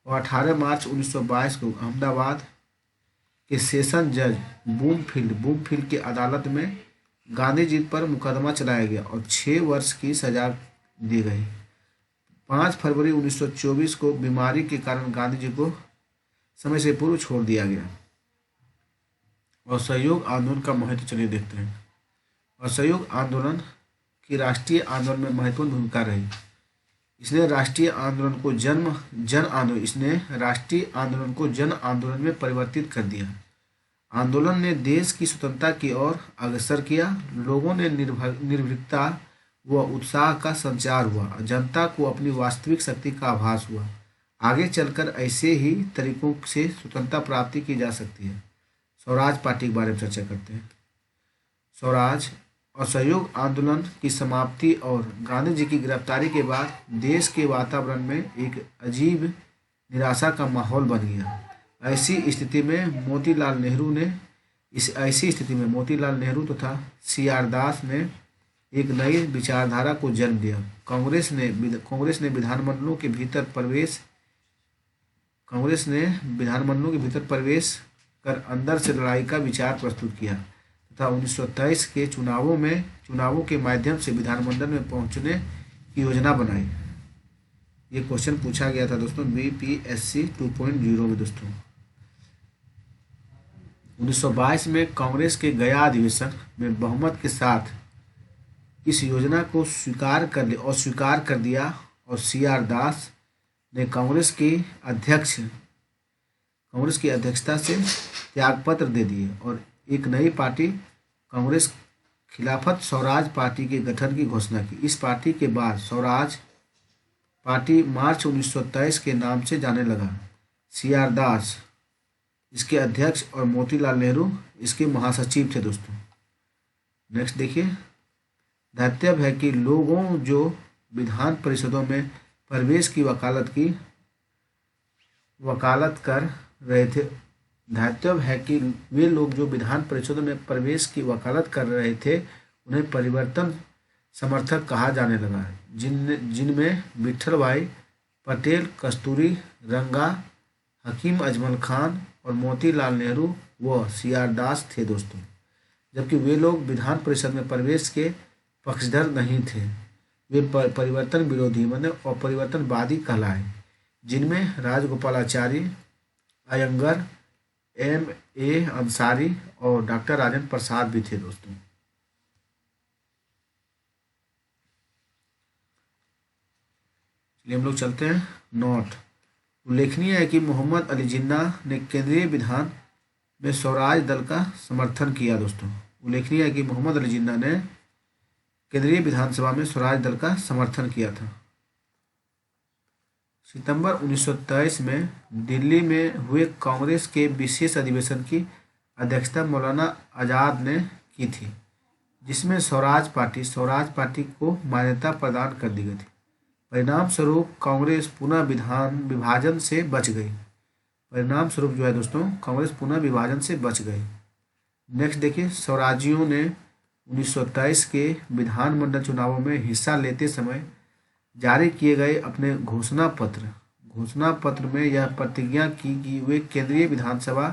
और 18 मार्च 1922 को अहमदाबाद के सेशन जज बूमफील्ड की अदालत में गांधी जी पर मुकदमा चलाया गया और 6 वर्ष की सजा दी गई। 5 फरवरी 1924 को बीमारी के कारण गांधी जी को समय से पूर्व छोड़ दिया गया। असहयोग आंदोलन का महत्व चलिए देखते हैं। असहयोग आंदोलन की राष्ट्रीय आंदोलन में महत्वपूर्ण भूमिका रही। इसने राष्ट्रीय आंदोलन को जन आंदोलन में परिवर्तित कर दिया। आंदोलन ने देश की स्वतंत्रता की ओर अग्रसर किया। लोगों ने निर्भीकता व उत्साह का संचार हुआ। जनता को अपनी वास्तविक शक्ति का आभास हुआ। आगे चलकर ऐसे ही तरीकों से स्वतंत्रता प्राप्ति की जा सकती है। स्वराज पार्टी के बारे में चर्चा करते हैं। स्वराज असहयोग आंदोलन की समाप्ति और गांधी जी की गिरफ्तारी के बाद देश के वातावरण में एक अजीब निराशा का माहौल बन गया। ऐसी स्थिति में मोतीलाल नेहरू तथा CR दास ने एक नई विचारधारा को जन्म दिया। कांग्रेस ने विधानमंडलों के भीतर प्रवेश कर अंदर से लड़ाई का विचार प्रस्तुत किया तथा 1923 के चुनावों के माध्यम से विधानमंडल में पहुंचने की योजना बनाई। ये क्वेश्चन पूछा गया था दोस्तों BPSC 2.0 में दोस्तों। 1922 में कांग्रेस के गया अधिवेशन में बहुमत के साथ इस योजना को स्वीकार कर दिया और CR दास ने कांग्रेस की अध्यक्षता से त्यागपत्र दे दिए और एक नई पार्टी कांग्रेस खिलाफत स्वराज पार्टी के गठन की घोषणा की। इस पार्टी के बाद स्वराज पार्टी मार्च 1923 के नाम से जाने लगा। CR दास इसके अध्यक्ष और मोतीलाल नेहरू इसके महासचिव थे दोस्तों। नेक्स्ट देखिए, दायित्व है कि लोगों जो विधान परिषदों में प्रवेश की वकालत कर रहे थे उन्हें परिवर्तन समर्थक कहा जाने लगा, जिनमें विट्ठल भाई पटेल, कस्तूरी रंगा, हकीम अजमल खान और मोतीलाल नेहरू व CR दास थे दोस्तों। जबकि वे लोग विधान परिषद में प्रवेश के पक्षधर नहीं थे। वे परिवर्तन विरोधी मतलब अपरिवर्तनवादी कहलाए, जिनमें राजगोपालाचारी, अयंगर, M. A. अंसारी और डॉक्टर राजेंद्र प्रसाद भी थे दोस्तों। चलिए हम लोग चलते हैं नॉर्थ। उल्लेखनीय है कि मोहम्मद अली जिन्ना ने केंद्रीय विधान में स्वराज दल का समर्थन किया दोस्तों। उल्लेखनीय है कि मोहम्मद अली जिन्ना ने केंद्रीय विधानसभा में स्वराज दल का समर्थन किया था। सितंबर 1923 में दिल्ली में हुए कांग्रेस के विशेष अधिवेशन की अध्यक्षता मौलाना आज़ाद ने की थी, जिसमें स्वराज पार्टी को मान्यता प्रदान कर दी गई थी। परिणाम स्वरूप कांग्रेस पुनः विभाजन से बच गई। परिणाम स्वरूप जो है दोस्तों, कांग्रेस पुनः विभाजन से बच गई। नेक्स्ट देखिए, स्वराजियों ने 1923 के विधानमंडल चुनावों में हिस्सा लेते समय जारी किए गए अपने घोषणा पत्र में यह प्रतिज्ञा की कि वे केंद्रीय विधानसभा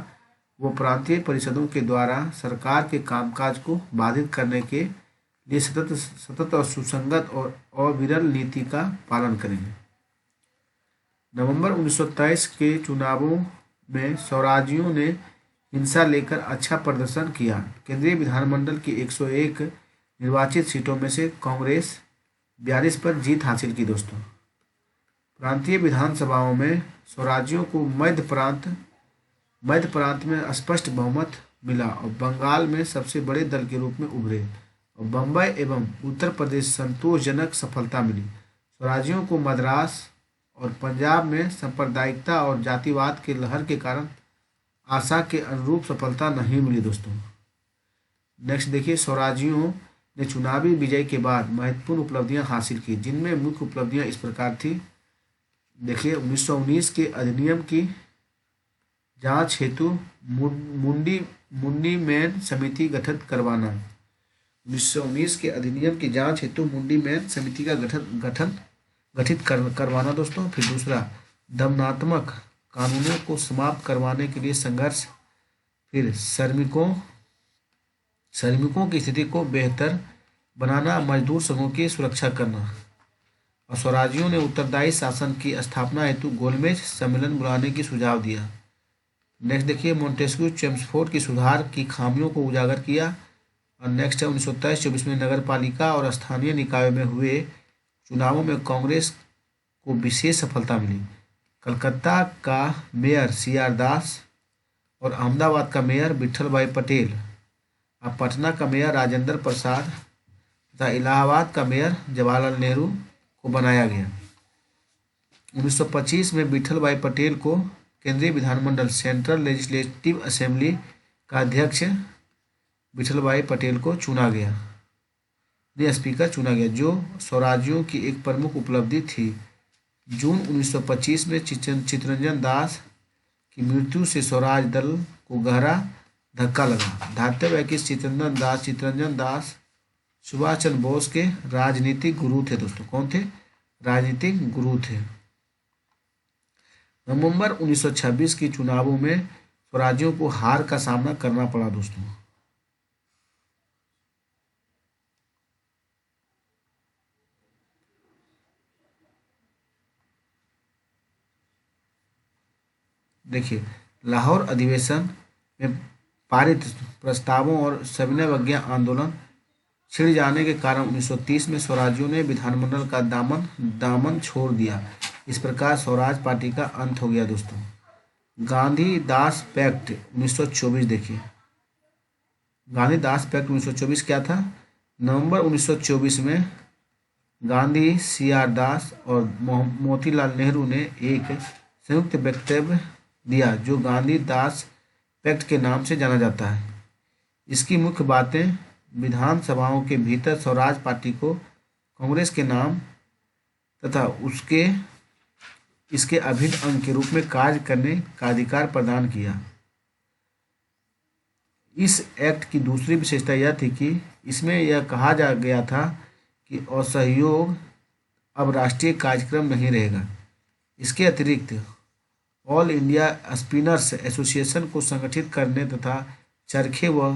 व प्रांतीय परिषदों के द्वारा सरकार के कामकाज को बाधित करने के लिए सतत और सुसंगत और अविरल नीति का पालन करेंगे। नवंबर 1923 के चुनावों में स्वराजियों ने हिस्सा लेकर अच्छा प्रदर्शन किया। केंद्रीय विधानमंडल की 101 निर्वाचित सीटों में से कांग्रेस 42 पर जीत हासिल की दोस्तों। प्रांतीय विधानसभाओं में स्वराजियों को मध्य प्रांत में स्पष्ट बहुमत मिला और बंगाल में सबसे बड़े दल के रूप में उभरे और बम्बई एवं उत्तर प्रदेश संतोषजनक सफलता मिली। स्वराजियों को मद्रास और पंजाब में सांप्रदायिकता और जातिवाद के लहर के कारण आशा के अनुरूप सफलता नहीं मिली दोस्तों। नेक्स्ट देखिए, स्वराजियों ने चुनावी विजय के बाद महत्वपूर्ण उपलब्धियां हासिल की, जिनमें मुख्य उपलब्धियां इस प्रकार थी। देखिए, 1919 के अधिनियम की जांच हेतु मुंडी मैन समिति गठित करवाना। 1919 के अधिनियम की जांच हेतु मुंडी मैन समिति का गठित करवाना दोस्तों। फिर दूसरा, दमनात्मक कानूनों को समाप्त करवाने के लिए संघर्ष। फिर श्रमिकों की स्थिति को बेहतर बनाना, मजदूर संघों की सुरक्षा करना। और स्वराजियों ने उत्तरदायी शासन की स्थापना हेतु गोलमेज सम्मेलन बुलाने की सुझाव दिया। नेक्स्ट देखिए, मोंटेस्क्यू चेम्सफोर्ड की सुधार की खामियों को उजागर किया। और नेक्स्ट है 1923-24 में नगर पालिका और स्थानीय निकायों में हुए चुनावों में कांग्रेस को विशेष सफलता मिली। कलकत्ता का मेयर CR दास और अहमदाबाद का मेयर विट्ठल भाई पटेल, अब पटना का मेयर राजेंद्र प्रसाद तथा इलाहाबाद का मेयर जवाहरलाल नेहरू को बनाया गया। 1925 में विट्ठल भाई पटेल को केंद्रीय विधानमंडल सेंट्रल लेजिस्लेटिव असेंबली का अध्यक्ष विट्ठल भाई पटेल को चुना गया, स्पीकर चुना गया, जो स्वराजियों की एक प्रमुख उपलब्धि थी। जून 1925 में चित्तरंजन दास की मृत्यु से स्वराज दल को गहरा धक्का लगा। ध्यातव्य है कि चित्तरंजन दास सुभाष चंद्र बोस के राजनीतिक गुरु थे दोस्तों। कौन थे? राजनीतिक गुरु थे। नवंबर 1926 के चुनावों में स्वराजियों को हार का सामना करना पड़ा दोस्तों। देखिए, लाहौर अधिवेशन में पारित प्रस्तावों और सविनय अवज्ञा आंदोलन छिड़ जाने के कारण 1930 में स्वराजियों ने विधानमंडल का दामन छोड़ दिया। इस प्रकार स्वराज पार्टी का अंत हो गया दोस्तों। गांधी दास पैक्ट 1924 देखिए, गांधी दास पैक्ट 1924 क्या था? नवंबर 1924 में गांधी, CR दास और मोतीलाल नेहरू ने एक संयुक्त वक्तव्य दिया जो गांधी दास पैक्ट के नाम से जाना जाता है। इसकी मुख्य बातें विधानसभाओं के भीतर स्वराज पार्टी को कांग्रेस के नाम तथा इसके अभिन्न अंग के रूप में कार्य करने का अधिकार प्रदान किया। इस एक्ट की दूसरी विशेषता यह थी कि इसमें यह कहा गया था कि असहयोग अब राष्ट्रीय कार्यक्रम नहीं रहेगा। इसके अतिरिक्त ऑल इंडिया स्पिनर्स एसोसिएशन को संगठित करने तथा चरखे व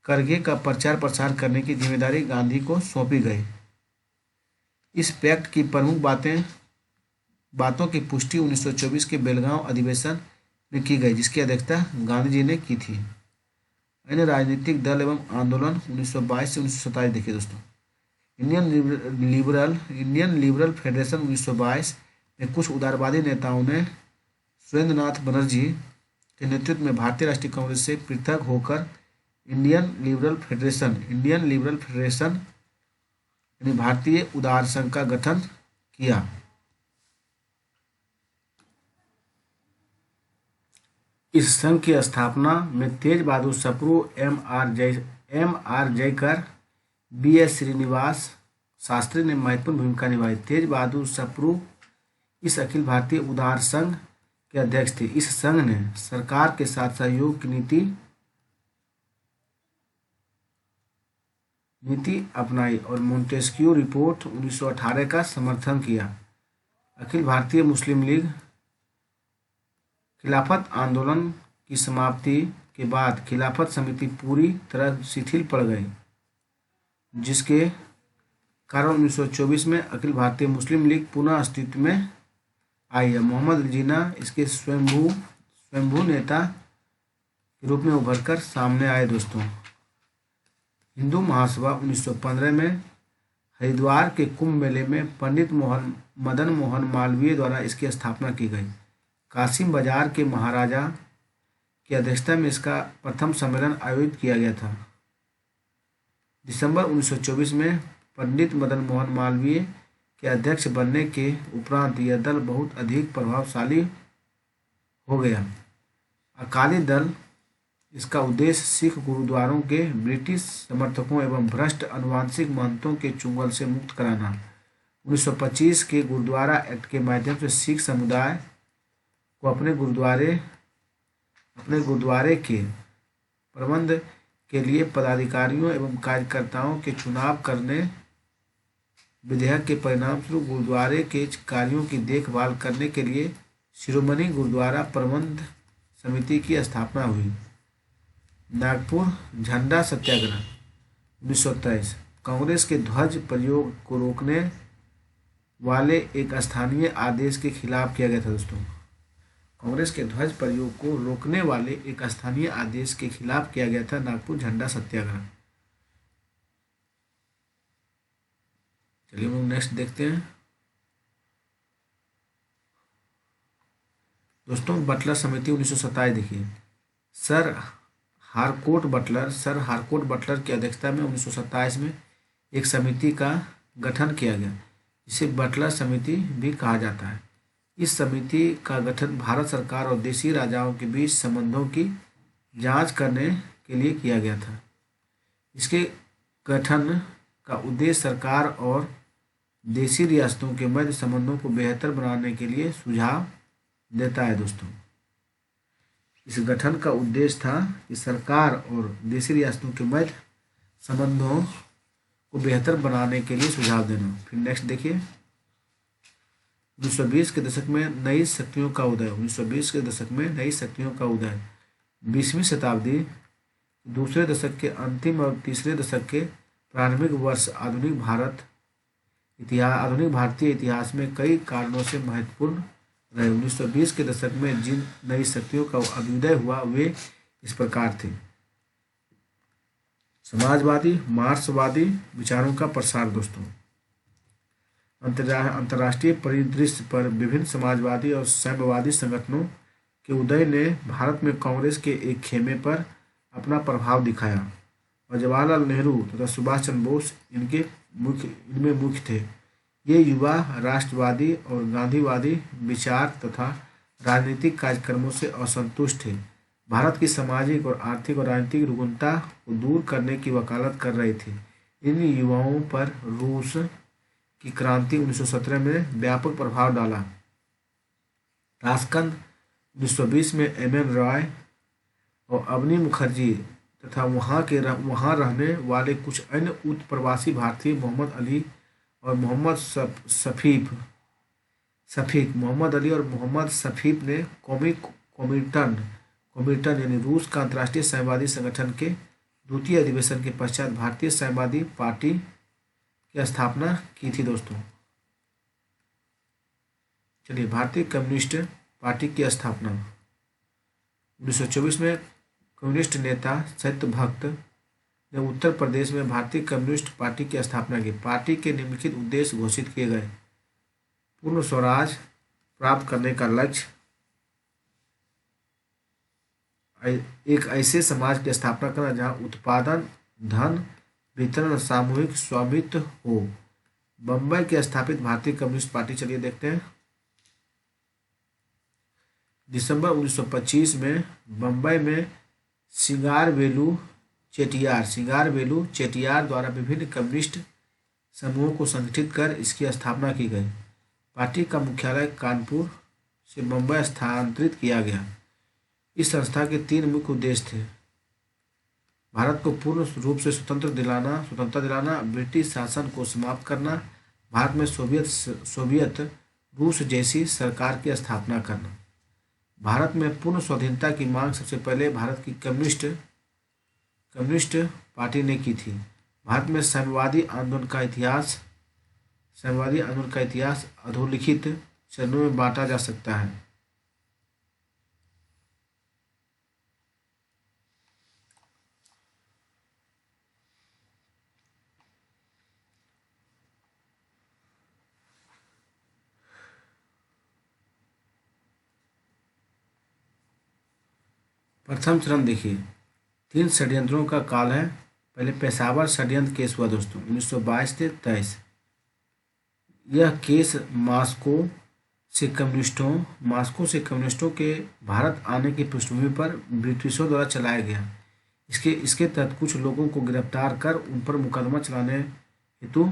करघे का प्रचार प्रसार करने की जिम्मेदारी गांधी को सौंपी गई। इस पैक्ट की प्रमुख बातों की पुष्टि 1924 के बेलगांव अधिवेशन में की गई, जिसकी अध्यक्षता गांधी जी ने की थी। अन्य राजनीतिक दल एवं आंदोलन 1922 से 1927 देखिए दोस्तों। इंडियन लिबरल फेडरेशन 1922 में कुछ उदारवादी नेताओं ने सुरेंद्रनाथ बनर्जी के नेतृत्व में भारतीय राष्ट्रीय कांग्रेस से पृथक होकर इंडियन लिबरल फेडरेशन यानी भारतीय उदार संघ का गठन किया। इस संघ की स्थापना में Tej Bahadur Sapru, M R Jayakar, B S. Srinivasa Sastri ने महत्वपूर्ण भूमिका निभाई। तेज बहादुर सप्रू इस अखिल भारतीय उदार संघ के अध्यक्ष थे। इस संघ ने सरकार के साथ सहयोग की नीति अपनाई और मोंटेस्क्यू रिपोर्ट 1918 का समर्थन किया। अखिल भारतीय मुस्लिम लीग खिलाफत आंदोलन की समाप्ति के बाद खिलाफत समिति पूरी तरह शिथिल पड़ गई, जिसके कारण 1924 में अखिल भारतीय मुस्लिम लीग पुनः अस्तित्व में आई। मोहम्मद अली जिन्ना इसके स्वयंभू नेता के रूप में उभरकर सामने आए दोस्तों। हिंदू महासभा 1915 में हरिद्वार के कुंभ मेले में पंडित मदन मोहन मालवीय द्वारा इसकी स्थापना की गई। कासिम बाजार के महाराजा की अध्यक्षता में इसका प्रथम सम्मेलन आयोजित किया गया था। दिसंबर 1924 में पंडित मदन मोहन मालवीय के अध्यक्ष बनने के उपरांत यह दल बहुत अधिक प्रभावशाली हो गया। अकाली दल इसका उद्देश्य सिख गुरुद्वारों के ब्रिटिश समर्थकों एवं भ्रष्ट अनुवांशिक महंतों के चुंगल से मुक्त कराना। 1925 के गुरुद्वारा एक्ट के माध्यम से सिख समुदाय को अपने गुरुद्वारे के प्रबंध के लिए पदाधिकारियों एवं कार्यकर्ताओं के चुनाव करने। विधेयक के परिणामस्वरूप गुरुद्वारे के कार्यों की देखभाल करने के लिए शिरोमणि गुरुद्वारा प्रबंध समिति की स्थापना हुई। नागपुर झंडा सत्याग्रह 1923 कांग्रेस के ध्वज प्रयोग को रोकने वाले एक स्थानीय आदेश के खिलाफ किया गया था दोस्तों। कांग्रेस के ध्वज प्रयोग को रोकने वाले एक स्थानीय आदेश के खिलाफ किया गया था नागपुर झंडा सत्याग्रह। चलिए हम नेक्स्ट देखते हैं दोस्तों। बटलर समिति 1927 देखिए। सर हारकोर्ट बटलर की अध्यक्षता में 1927 में एक समिति का गठन किया गया, जिसे बटलर समिति भी कहा जाता है। इस समिति का गठन भारत सरकार और देशी राजाओं के बीच संबंधों की जांच करने के लिए किया गया था। इसके गठन का उद्देश्य सरकार और देशी रियासतों के मध्य संबंधों को बेहतर बनाने के लिए सुझाव देता है दोस्तों। इस गठन का उद्देश्य था कि सरकार और देशी रियासतों के मध्य संबंधों को बेहतर बनाने के लिए सुझाव देना। फिर नेक्स्ट देखिए 1920 के दशक में नई शक्तियों का उदय। 1920 के दशक में नई शक्तियों का उदय 20वीं शताब्दी दूसरे दशक के अंतिम और तीसरे दशक के प्रारंभिक वर्ष आधुनिक भारतीय इतिहास में कई कारणों से महत्वपूर्ण रहे। 1920 के दशक में जिन नई शक्तियों का अभ्युदय हुआ वे इस प्रकार थे। समाजवादी मार्क्सवादी विचारों का प्रसार दोस्तों। अंतर्राष्ट्रीय परिदृश्य पर विभिन्न समाजवादी और साम्यवादी संगठनों के उदय ने भारत में कांग्रेस के एक खेमे पर अपना प्रभाव दिखाया और जवाहरलाल नेहरू तथा सुभाष चंद्र बोस इनमें मुख्य थे। ये युवा राष्ट्रवादी और गांधीवादी विचार तथा राजनीतिक कार्यक्रमों से असंतुष्ट थे। भारत की सामाजिक और आर्थिक और राजनीतिक रुग्णता को दूर करने की वकालत कर रहे थे। इन युवाओं पर रूस की क्रांति 1917 में व्यापक प्रभाव डाला। ताशकंद 1920 में एम.एन. रॉय और अवनी मुखर्जी तथा वहाँ रहने वाले कुछ अन्य उत्प्रवासी भारतीय मोहम्मद अली और मोहम्मद शफीक ने कॉमिटन यानी रूस का अंतर्राष्ट्रीय साम्यवादी संगठन के द्वितीय अधिवेशन के पश्चात भारतीय साम्यवादी पार्टी की स्थापना की थी दोस्तों। चलिए, भारतीय कम्युनिस्ट पार्टी की स्थापना 1924 में कम्युनिस्ट नेता सत्य भक्त ने उत्तर प्रदेश में भारतीय कम्युनिस्ट पार्टी की स्थापना की। पार्टी के निम्नलिखित उद्देश्य घोषित किए गए: पूर्ण स्वराज प्राप्त करने का लक्ष्य, एक ऐसे समाज की स्थापना करना जहां उत्पादन, धन वितरण और सामूहिक स्वामित्व हो। बम्बई के स्थापित भारतीय कम्युनिस्ट पार्टी, चलिए देखते हैं। दिसंबर 1925 में बम्बई में सिंगारवेलु चेटियार द्वारा विभिन्न कम्युनिस्ट समूहों को संगठित कर इसकी स्थापना की गई। पार्टी का मुख्यालय कानपुर से बम्बई स्थानांतरित किया गया। इस संस्था के 3 मुख्य उद्देश्य थे: भारत को पूर्ण रूप से स्वतंत्रता दिलाना, ब्रिटिश शासन को समाप्त करना, भारत में सोवियत रूस जैसी सरकार की स्थापना करना। भारत में पूर्ण स्वाधीनता की मांग सबसे पहले भारत की कम्युनिस्ट पार्टी ने की थी। भारत में साम्यवादी आंदोलन का इतिहास अधोलिखित चरणों में बांटा जा सकता है। प्रथम चरण देखिए, 3 षड्यंत्रों का काल है। पहले पेशावर षड्यंत्र केस हुआ दोस्तों 1922 से 23। यह केस मास्को से कम्युनिस्टों के भारत आने की पृष्ठभूमि पर ब्रिटिशों द्वारा चलाया गया। इसके तहत कुछ लोगों को गिरफ्तार कर उन पर मुकदमा चलाने हेतु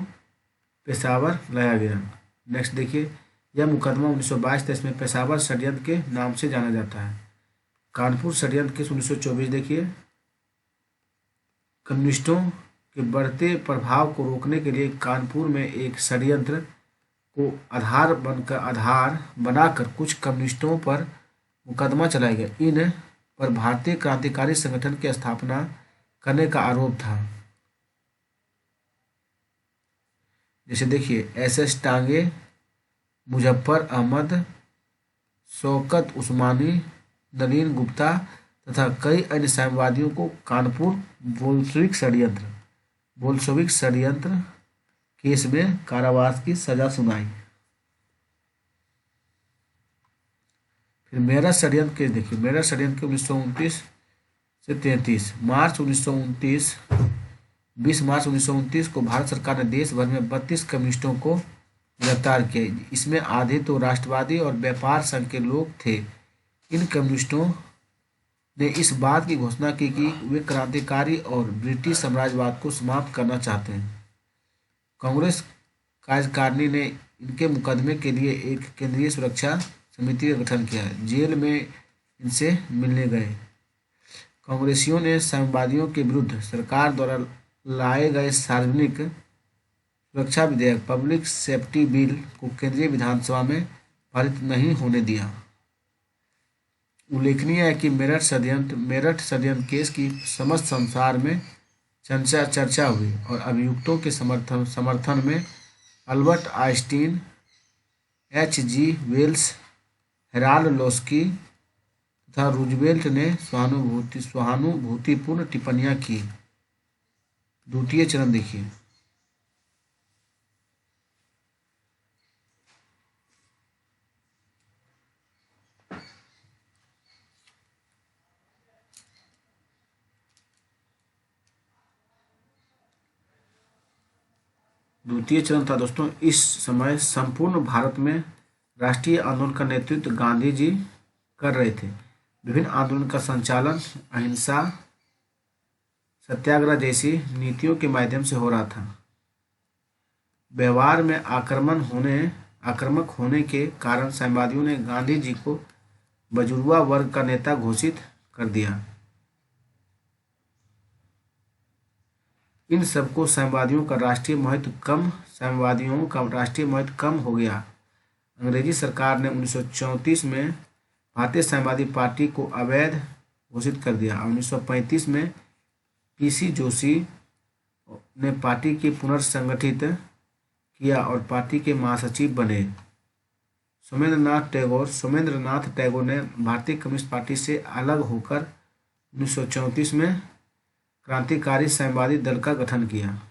पेशावर लाया गया। नेक्स्ट देखिए, यह मुकदमा 1922-23 में पेशावर षड्यंत्र के नाम से जाना जाता है। कानपुर षड्यंत्र केस 1924 देखिए, कम्युनिस्टों के बढ़ते प्रभाव को रोकने के लिए कानपुर में एक षड्यंत्र को आधार बनाकर कुछ कम्युनिस्टों पर मुकदमा चलाया गया। इन पर भारतीय क्रांतिकारी संगठन की स्थापना करने का आरोप था। जैसे देखिए, SS टांगे, मुजफ्फर अहमद, शौकत उस्मानी, नलीन गुप्ता तथा कई अन्य साम्यवादियों को कानपुर बोल्शेविक षड्यंत्र केस में कारावास की सजा सुनाई। फिर मेरठ षड्यंत्र केस देखिए, मेरठ षड्यंत्र के 1929 से 33। 20 मार्च 1929 को भारत सरकार ने देश भर में 32 कम्युनिस्टों को गिरफ्तार किया। इसमें आधे तो राष्ट्रवादी और व्यापार संघ के लोग थे। इन कम्युनिस्टों ने इस बात की घोषणा की कि वे क्रांतिकारी और ब्रिटिश साम्राज्यवाद को समाप्त करना चाहते हैं। कांग्रेस कार्यकारिणी ने इनके मुकदमे के लिए एक केंद्रीय सुरक्षा समिति का गठन किया। जेल में इनसे मिलने गए कांग्रेसियों ने साम्यवादियों के विरुद्ध सरकार द्वारा लाए गए सार्वजनिक सुरक्षा विधेयक पब्लिक सेफ्टी बिल को केंद्रीय विधानसभा में पारित नहीं होने दिया। उल्लेखनीय है कि मेरठ षड्यंत्र केस की समस्त संसार में चर्चा हुई और अभियुक्तों के समर्थन में Albert Einstein, H.G. Wells, Harold Laski तथा रूजवेल्ट ने सहानुभूतिपूर्ण टिप्पणियां की। द्वितीय चरण देखिए, द्वितीय चरण था दोस्तों। इस समय संपूर्ण भारत में राष्ट्रीय आंदोलन का नेतृत्व गांधी जी कर रहे थे। विभिन्न आंदोलन का संचालन अहिंसा, सत्याग्रह जैसी नीतियों के माध्यम से हो रहा था। व्यवहार में आक्रामक होने के कारण साम्यवादियों ने गांधी जी को बुर्जुआ वर्ग का नेता घोषित कर दिया। इन सबको साम्यवादियों का राष्ट्रीय महत्व कम हो गया। अंग्रेजी सरकार ने 1934 में भारतीय साम्यवादी पार्टी को अवैध घोषित कर दिया। 1935 में पीसी जोशी ने पार्टी के पुनर्संगठित किया और पार्टी के महासचिव बने। सोमेंद्रनाथ टैगोर ने भारतीय कम्युनिस्ट पार्टी से अलग होकर 1934 में क्रांतिकारी साम्यवादी दल का गठन किया।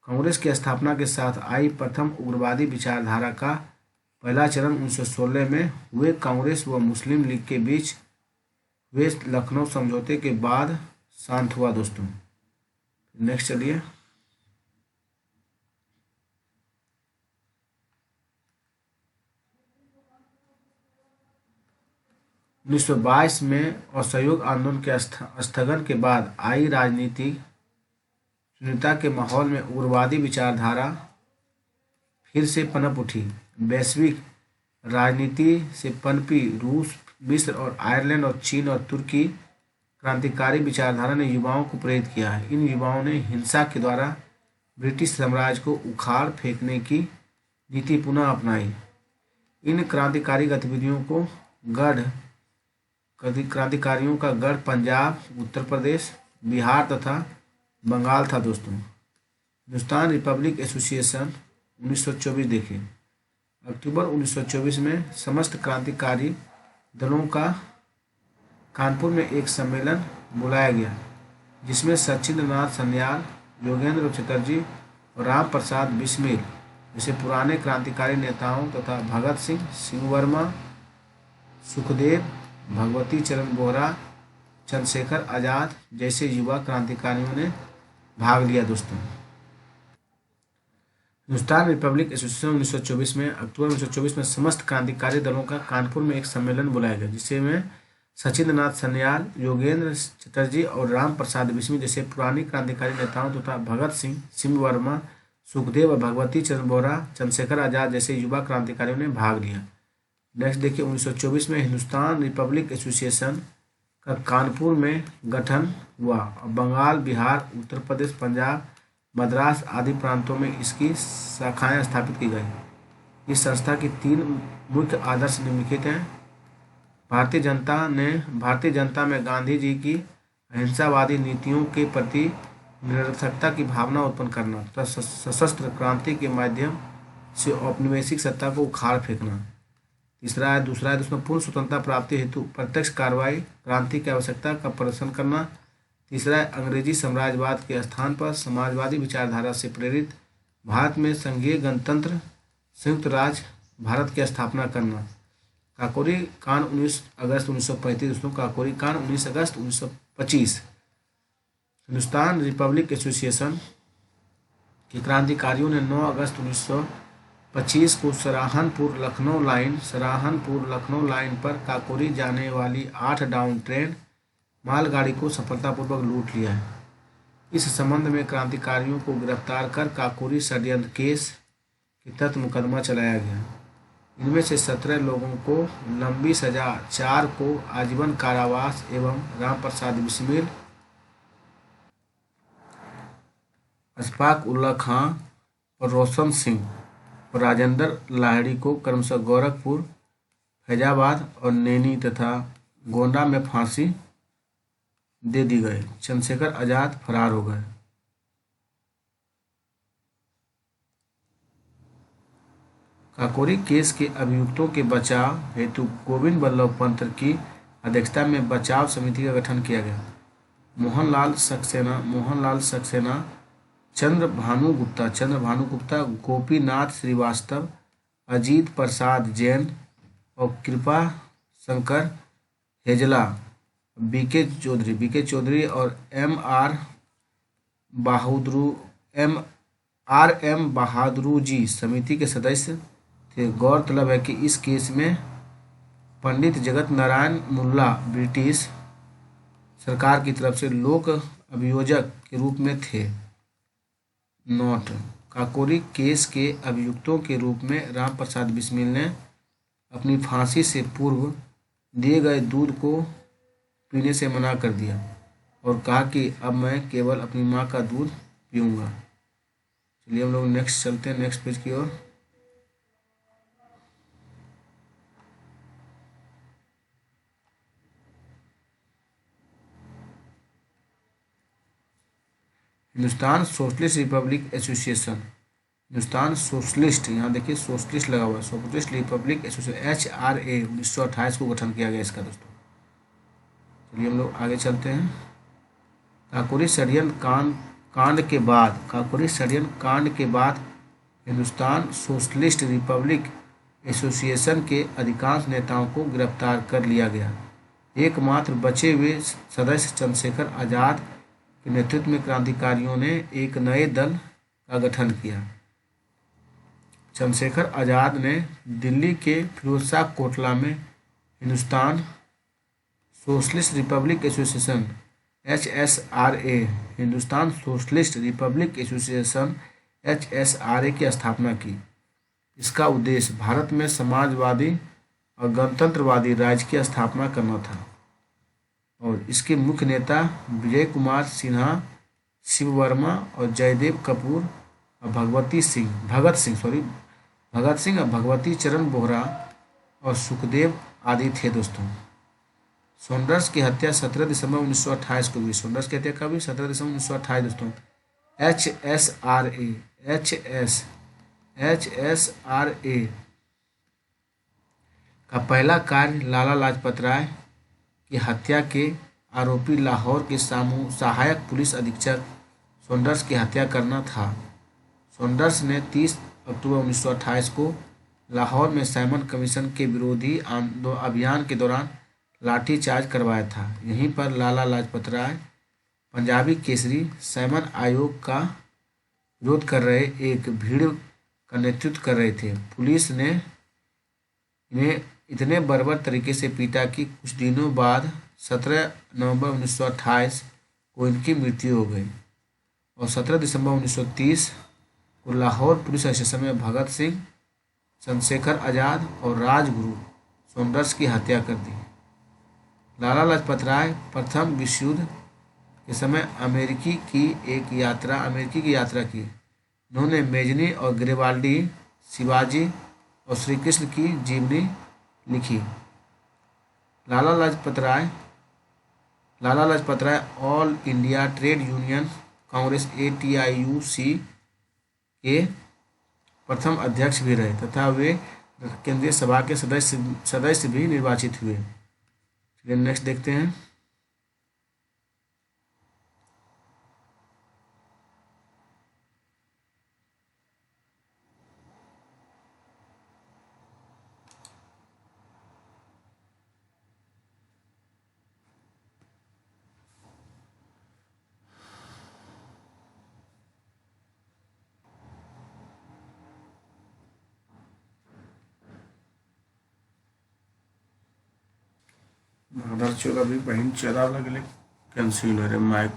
कांग्रेस की स्थापना के साथ आई प्रथम उग्रवादी विचारधारा का पहला चरण 1916 में हुए कांग्रेस व मुस्लिम लीग के बीच हुए लखनऊ समझौते के बाद शांत हुआ दोस्तों। नेक्स्ट चलिए। 1922 में असहयोग आंदोलन के स्थगन के बाद आई राजनीतिक शून्यता के माहौल में उग्रवादी विचारधारा फिर से पनप उठी। वैश्विक राजनीति से पनपी रूस, मिस्र और आयरलैंड और चीन और तुर्की क्रांतिकारी विचारधारा ने युवाओं को प्रेरित किया है। इन युवाओं ने हिंसा के द्वारा ब्रिटिश साम्राज्य को उखाड़ फेंकने की नीति पुनः अपनाई। इन क्रांतिकारियों का गढ़ पंजाब, उत्तर प्रदेश, बिहार तथा बंगाल था दोस्तों। हिंदुस्तान रिपब्लिक एसोसिएशन 1924 देखें। अक्टूबर 1924 में समस्त क्रांतिकारी दलों का कानपुर में एक सम्मेलन बुलाया गया, जिसमें सचिंद्रनाथ सन्याल, योगेंद्र चटर्जी और राम प्रसाद बिस्मिल जैसे पुराने क्रांतिकारी नेताओं तथा भगत सिंह, सिंह वर्मा, सुखदेव, भगवती चरण बोहरा, चंद्रशेखर आजाद जैसे युवा क्रांतिकारियों ने भाग लिया दोस्तों। हिंदुस्तान रिपब्लिक एसोसिएशन 1924 में अक्टूबर 1924 में समस्त क्रांतिकारी दलों का कानपुर में एक सम्मेलन बुलाया गया, जिसमें सचिंद्रनाथ सन्याल, योगेंद्र चटर्जी और राम प्रसाद बिस्मिल जैसे पुरानी क्रांतिकारी नेताओं तथा भगत सिंह, सिंह वर्मा, सुखदेव और भगवती चरण बोहरा, चंद्रशेखर आजाद जैसे युवा क्रांतिकारियों ने भाग लिया। नेक्स्ट देखिए। 1924 में हिंदुस्तान रिपब्लिक एसोसिएशन का कानपुर में गठन हुआ और बंगाल, बिहार, उत्तर प्रदेश, पंजाब, मद्रास आदि प्रांतों में इसकी शाखाएं स्थापित की गई। इस संस्था की 3 मुख्य आदर्श निम्नलिखित हैं। भारतीय जनता में गांधी जी की अहिंसावादी नीतियों के प्रति निरर्थकता की भावना उत्पन्न करना तथा सशस्त्र क्रांति के माध्यम से औपनिवेशिक सत्ता को उखाड़ फेंकना। दूसरा है दोस्तों पूर्ण स्वतंत्रता प्राप्ति हेतु प्रत्यक्ष कार्रवाई, क्रांति की आवश्यकता का प्रदर्शन करना। तीसरा है अंग्रेजी साम्राज्यवाद के स्थान पर समाजवादी विचारधारा से प्रेरित भारत में संघीय गणतंत्र संयुक्त राज्य भारत की स्थापना करना। काकोरी कांड 19 अगस्त 1935 दोस्तों। काकोरी कांड 19 अगस्त 1925। हिंदुस्तान रिपब्लिक एसोसिएशन के क्रांतिकारियों ने 9 अगस्त 1925 को सराहनपुर लखनऊ लाइन पर काकोरी जाने वाली 8 डाउन ट्रेन मालगाड़ी को सफलतापूर्वक लूट लिया है। इस संबंध में क्रांतिकारियों को गिरफ्तार कर काकोरी षड्यंत्र केस के तहत मुकदमा चलाया गया। इनमें से 17 लोगों को लंबी सजा, 4 को आजीवन कारावास एवं राम प्रसाद बिस्मिल, अशफाक उल्ला खां और रोशन सिंह और राजेंद्र लाहिड़ी को क्रमशः गोरखपुर, फैजाबाद और नैनी तथा गोंडा में फांसी दे दी गई। चंद्रशेखर आजाद फरार हो गए। काकोरी केस के अभियुक्तों के बचाव हेतु गोविंद बल्लभ पंत की अध्यक्षता में बचाव समिति का गठन किया गया। मोहनलाल सक्सेना, चंद्रभानु गुप्ता, गोपीनाथ श्रीवास्तव, अजीत प्रसाद जैन और कृपा शंकर हेजला, बीके चौधरी और एम एम बहादुर जी समिति के सदस्य थे। गौरतलब है कि इस केस में पंडित जगत नारायण मुल्ला ब्रिटिश सरकार की तरफ से लोक अभियोजक के रूप में थे। नोट: काकोरी केस के अभियुक्तों के रूप में राम प्रसाद बिस्मिल ने अपनी फांसी से पूर्व दिए गए दूध को पीने से मना कर दिया और कहा कि अब मैं केवल अपनी माँ का दूध पीऊँगा। चलिए हम लोग नेक्स्ट चलते हैं, नेक्स्ट पेज की ओर। Hindustan socialist republic association, Hindustan socialist, यहाँ देखिए सोशलिस्ट लगा हुआ है, सोशलिस्ट रिपब्लिक एसोसिएशन HRA 1928 को गठन किया गया इसका दोस्तों। चलिए हम लोग आगे चलते हैं। काकोरी षड्यंत्र कांड के बाद हिंदुस्तान सोशलिस्ट रिपब्लिक एसोसिएशन के अधिकांश नेताओं को गिरफ्तार कर लिया गया। एकमात्र बचे हुए सदस्य चंद्रशेखर आज़ाद के नेतृत्व में क्रांतिकारियों ने एक नए दल का गठन किया। चंद्रशेखर आज़ाद ने दिल्ली के फिरोजशाह कोटला में Hindustan socialist republic association HSRA Hindustan socialist republic association HSRA की स्थापना की। इसका उद्देश्य भारत में समाजवादी और गणतंत्रवादी राज्य की स्थापना करना था और इसके मुख्य नेता विजय कुमार सिन्हा, शिव वर्मा और जयदेव कपूर और भगत सिंह और भगवती चरण बोहरा और सुखदेव आदि थे दोस्तों। सॉन्डर्स की हत्या 17 दिसंबर 1928 को हुई। सॉन्डर्स की हत्या कब हुई? 17 दिसंबर 1928 दोस्तों। HSRA का पहला कार्य लाला लाजपत राय की हत्या के आरोपी लाहौर के सहायक पुलिस अधीक्षक सॉन्डर्स की हत्या करना था। सॉन्डर्स ने 30 अक्टूबर 1928 को लाहौर में साइमन कमीशन के विरोधी अभियान के दौरान लाठीचार्ज करवाया था। यहीं पर लाला लाजपत राय पंजाबी केसरी साइमन आयोग का विरोध कर रहे एक भीड़ का नेतृत्व कर रहे थे। पुलिस ने इन्हें इतने बर्बर तरीके से पीटा कि कुछ दिनों बाद 17 नवंबर 1928 को इनकी मृत्यु हो गई और 17 दिसंबर 1930 को लाहौर पुलिस स्टेशन में भगत सिंह, चंद्रशेखर आज़ाद और राजगुरु सॉन्डर्स की हत्या कर दी। लाला लाजपत राय प्रथम विश्व युद्ध के समय अमेरिकी की यात्रा की। उन्होंने मेजनी और गरिबाल्डी, शिवाजी और श्री कृष्ण की जीवनी लिखी। Lala Lajpat Rai all India trade union congress ATIUC के प्रथम अध्यक्ष भी रहे तथा वे केंद्रीय सभा के सदस्य भी निर्वाचित हुए। चलिए नेक्स्ट देखते हैं। चौदह भी बहन 14 लगले कैंसिल हो रहे माइक